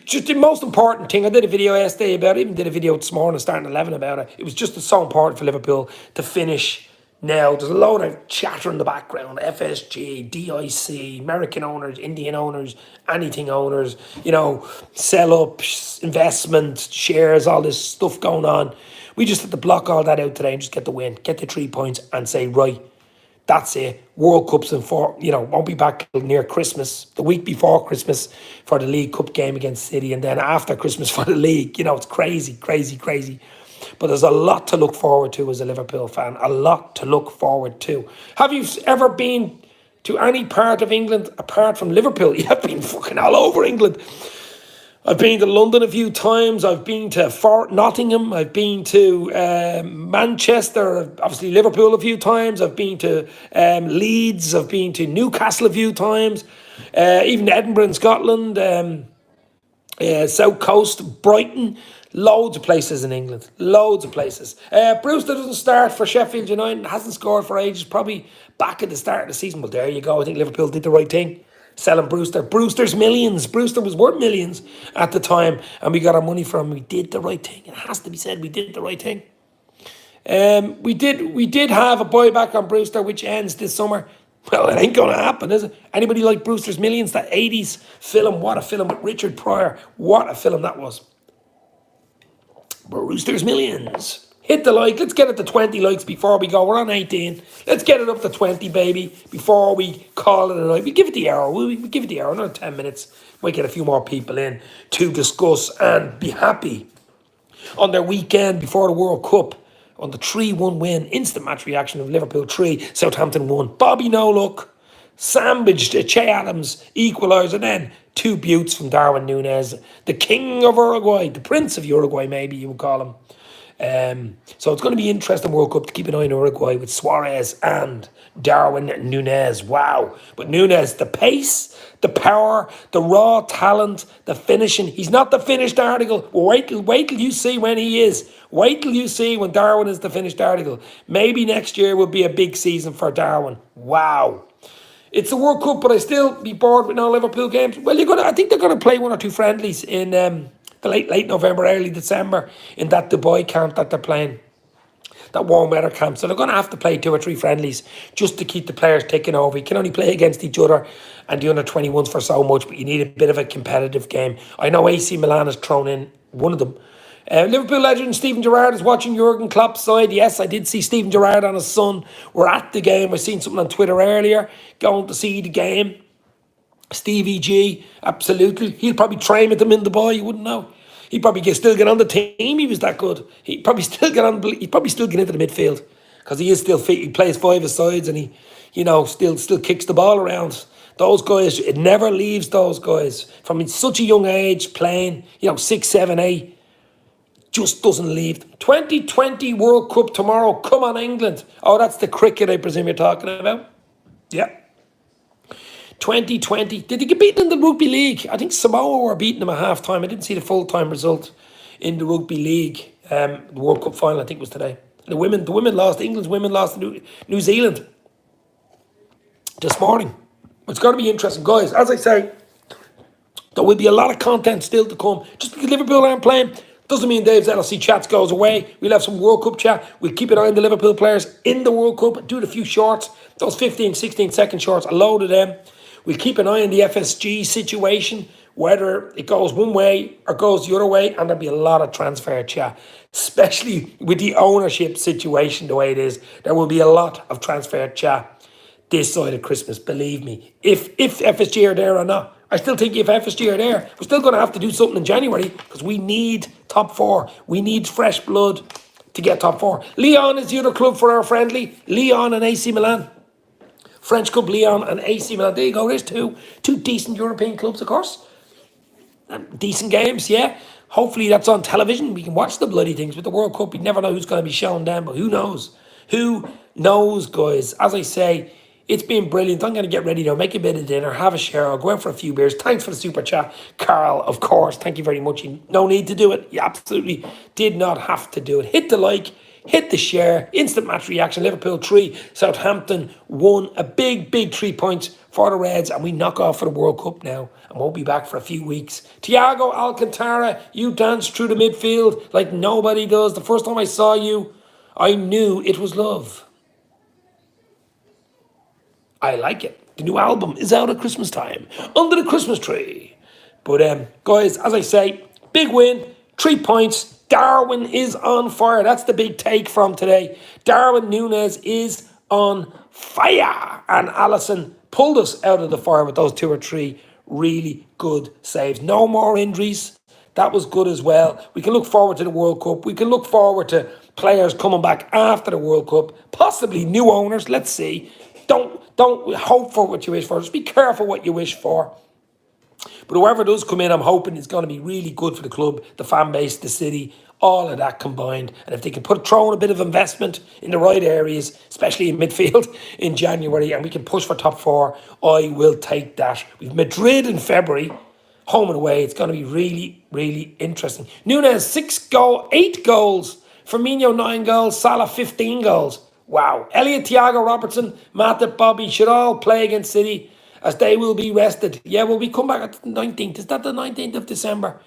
Speaker 1: just the most important thing. I did a video yesterday about it, even did a video this morning starting 11 about it. It was just so important for Liverpool to finish now. There's a load of chatter in the background, FSG, DIC, American owners, Indian owners, anything owners, sell-ups, investment, shares, all this stuff going on. We just had to block all that out today and just get the win, get the 3 points and say, right, that's it. World Cup's in won't be back till near Christmas, the week before Christmas for the League Cup game against City, and then after Christmas for the league. It's crazy. But there's a lot to look forward to as a Liverpool fan, a lot to look forward to. Have you ever been to any part of England apart from Liverpool? You have been fucking all over England. I've been to London a few times. I've been to Nottingham. I've been to Manchester, obviously Liverpool a few times. I've been to Leeds. I've been to Newcastle a few times. Even Edinburgh in Scotland. South Coast, Brighton, loads of places in England. Loads of places. Brewster doesn't start for Sheffield United, hasn't scored for ages, probably back at the start of the season. Well, there you go. I think Liverpool did the right thing. Selling Brewster. Brewster's millions. Brewster was worth millions at the time, and we got our money from him. We did the right thing. It has to be said, we did the right thing. We did have a buyback on Brewster, which ends this summer. Well, it ain't going to happen, is it? Anybody like Brewster's Millions? That 80s film, what a film with Richard Pryor. What a film that was. Brewster's Millions. Hit the like. Let's get it to 20 likes before we go. We're on 18. Let's get it up to 20, baby, before we call it a night. We give it the hour. We give it the hour, another 10 minutes. Might get a few more people in to discuss and be happy on their weekend before the World Cup. On the 3-1 win, instant match reaction of Liverpool 3, Southampton 1. Bobby no look, sandwiched Che Adams equaliser, then 2 buttes from Darwin Nunez, the king of Uruguay, the prince of Uruguay, maybe you would call him. So it's going to be interesting World Cup to keep an eye on Uruguay with Suarez and Darwin Nunez. Wow. But Nunez, the pace, the power, the raw talent, the finishing. He's not the finished article. Well, wait till you see when he is. Wait till you see when Darwin is the finished article. Maybe next year will be a big season for Darwin. Wow. It's the World Cup, but I still be bored with no Liverpool games. Well, I think they're going to play 1 or 2 friendlies in the late November, early December in that Dubai camp that they're playing, that warm weather camp. So they're going to have to play 2 or 3 friendlies just to keep the players taking over. You can only play against each other and the under 21s for so much, but you need a bit of a competitive game. I know AC Milan has thrown in one of them. Liverpool legend Steven Gerrard is watching Jurgen Klopp's side. Yes, I did see Steven Gerrard and his son were at the game. I seen something on Twitter earlier, going to see the game. Stevie G, absolutely. He'll probably train with them in Dubai, you wouldn't know. He'd probably still get on the team. He was that good. He'd probably still get into the midfield because he is still fit. He plays 5-a-sides and he, still kicks the ball around. Those guys, it never leaves those guys from such a young age playing. 6, 7, 8. Just doesn't leave. 2020 World Cup tomorrow. Come on, England. Oh, that's the cricket, I presume you're talking about. Yeah. 2020. Did they get beaten in the Rugby League? I think Samoa were beating them at half-time. I didn't see the full-time result in the Rugby League. The World Cup final, I think, was today. The women lost. England's women lost to New Zealand this morning. It's going to be interesting. Guys, as I say, there will be a lot of content still to come. Just because Liverpool aren't playing doesn't mean Dave's LLC chats goes away. We'll have some World Cup chat. We'll keep an eye on the Liverpool players in the World Cup. Do a few shorts. Those 15, 16 second shorts, a load of them. We'll keep an eye on the FSG situation, whether it goes one way or goes the other way, and there'll be a lot of transfer chat, especially with the ownership situation the way it is. There will be a lot of transfer chat this side of Christmas, believe me. If FSG are there or not. I still think if FSG are there, we're still going to have to do something in January because we need top 4. We need fresh blood to get top 4. Lyon is the other club for our friendly. Lyon and AC Milan. French club Lyon and AC Milan. There you go. There's two decent European clubs, of course. Decent games, yeah. Hopefully that's on television. We can watch the bloody things. With the World Cup, you never know who's going to be shown them, but who knows? Who knows, guys? As I say, it's been brilliant. I'm going to get ready now, make a bit of dinner, have a shower, I'll go out for a few beers. Thanks for the super chat, Carl, of course. Thank you very much. No need to do it. You absolutely did not have to do it. Hit the like, hit the share, instant match reaction. Liverpool 3, Southampton 1. A big 3 points for the Reds, and we knock off for the World Cup now and won't be back for a few weeks. Thiago Alcantara, you dance through the midfield like nobody does. The first time I saw you, I knew it was love. I like it. The new album is out at Christmas time, under the Christmas tree. But guys, as I say, big win, 3 points. Darwin is on fire. That's the big take from today. Darwin Nunez is on fire. And Alisson pulled us out of the fire with those 2 or 3 really good saves. No more injuries. That was good as well. We can look forward to the World Cup. We can look forward to players coming back after the World Cup. Possibly new owners. Let's see. Don't hope for what you wish for. Just be careful what you wish for. But whoever does come in, I'm hoping it's going to be really good for the club, the fan base, the city, all of that combined. And if they can throw in a bit of investment in the right areas, especially in midfield in January, and we can push for top 4, I will take that. We've Madrid in February. home and away. It's going to be really, really interesting. Nunez, 8 goals. Firmino, 9 goals. Salah, 15 goals. Wow. Elliot, Thiago, Robertson, Matip, Bobby should all play against City as they will be rested. Yeah, well, we come back at the 19th. Is that the 19th of December?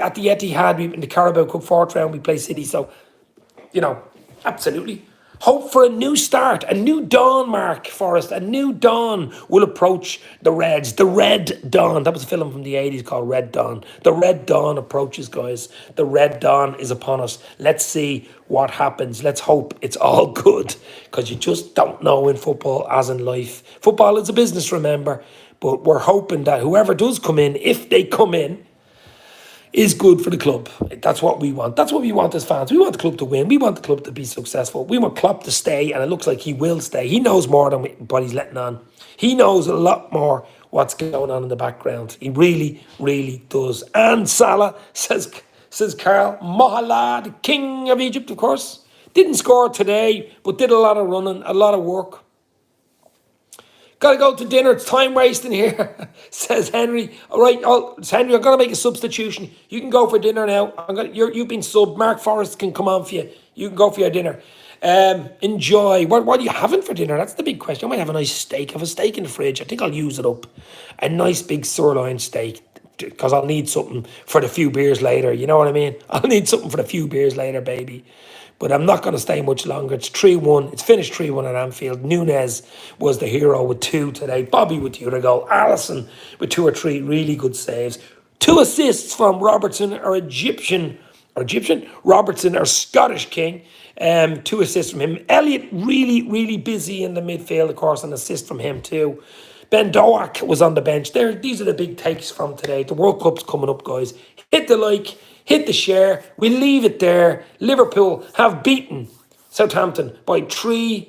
Speaker 1: At the Etihad, in the Carabao Cup fourth round, we play City. So, absolutely. Hope for a new start, a new dawn, Mark Forrest. A new dawn will approach the Reds. The Red Dawn. That was a film from the 80s called Red Dawn. The Red Dawn approaches, guys. The Red Dawn is upon us. Let's see what happens. Let's hope it's all good, because you just don't know in football as in life. Football is a business, remember. But we're hoping that whoever does come in, if they come in, is good for the club. That's what we want. That's what we want as fans. We want the club to win. We want the club to be successful. We want Klopp to stay, and it looks like he will stay. He knows more than what he's letting on. He knows a lot more what's going on in the background. He really, really does. And Salah, says Carl, Mohamed, the king of Egypt, of course. Didn't score today, but did a lot of running, a lot of work. Got to go to dinner. It's time wasting here, says Henry. All right, it's Henry. I'm going to make a substitution. You can go for dinner now. You've been subbed. Mark Forrest can come on for you. You can go for your dinner. Enjoy. What are you having for dinner? That's the big question. I might have a nice steak. I have a steak in the fridge. I think I'll use it up. A nice big sirloin steak, because I'll need something for the few beers later. You know what I mean? I'll need something for the few beers later, baby. But I'm not going to stay much longer. It's 3-1. It's finished 3-1 at Anfield. Nunez was the hero with 2 today. Bobby with the other goal. Alisson with 2 or 3 really good saves. 2 assists from Robertson, our Egyptian. Robertson, our Scottish king. 2 assists from him. Elliot really, really busy in the midfield, of course, an assist from him too. Ben Doak was on the bench. These are the big takes from today. The World Cup's coming up, guys. Hit the like. Hit the share. We leave it there. Liverpool have beaten Southampton by 3-1.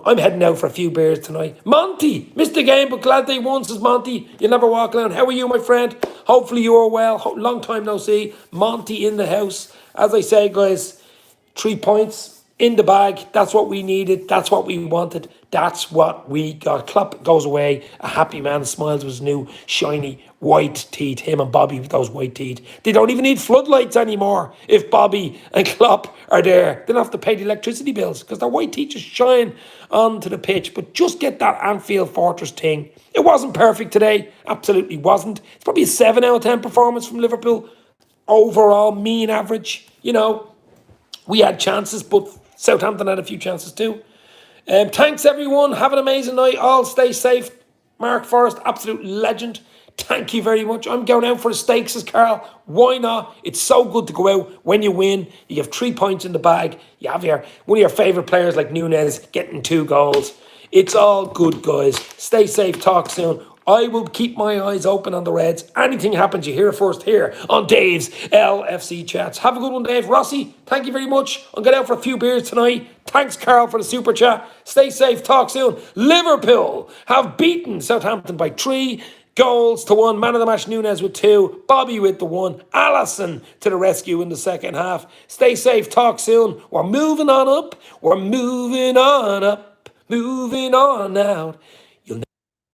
Speaker 1: I'm heading out for a few beers tonight. Monty, missed the game, but glad they won, says Monty. You'll never walk alone. How are you, my friend? Hopefully you are well. Long time no see. Monty in the house. As I say, guys, 3 points in the bag. That's what we needed. That's what we wanted. That's what we got. Klopp goes away a happy man, smiles with his new shiny white teeth. Him and Bobby with those white teeth. They don't even need floodlights anymore. If Bobby and Klopp are there, they don't have to pay the electricity bills, because their white teeth just shine onto the pitch. But just get that Anfield Fortress thing. It wasn't perfect today. Absolutely wasn't. It's probably a 7 out of 10 performance from Liverpool. Overall, mean average. We had chances, but Southampton had a few chances too. Thanks, everyone. Have an amazing night. All stay safe. Mark Forrest, absolute legend. Thank you very much. I'm going out for a steak, says Carl. Why not? It's so good to go out when you win. You have 3 points in the bag. You have one of your favourite players like Nunez getting 2 goals. It's all good, guys. Stay safe. Talk soon. I will keep my eyes open on the Reds. Anything happens, you hear it first here on Dave's LFC Chats. Have a good one, Dave. Rossi, thank you very much. I'm going out for a few beers tonight. Thanks, Carl, for the super chat. Stay safe. Talk soon. Liverpool have beaten Southampton by 3-1. Man of the match, Nunez with 2. Bobby with the 1. Alisson to the rescue in the second half. Stay safe. Talk soon. We're moving on up. We're moving on up. Moving on out.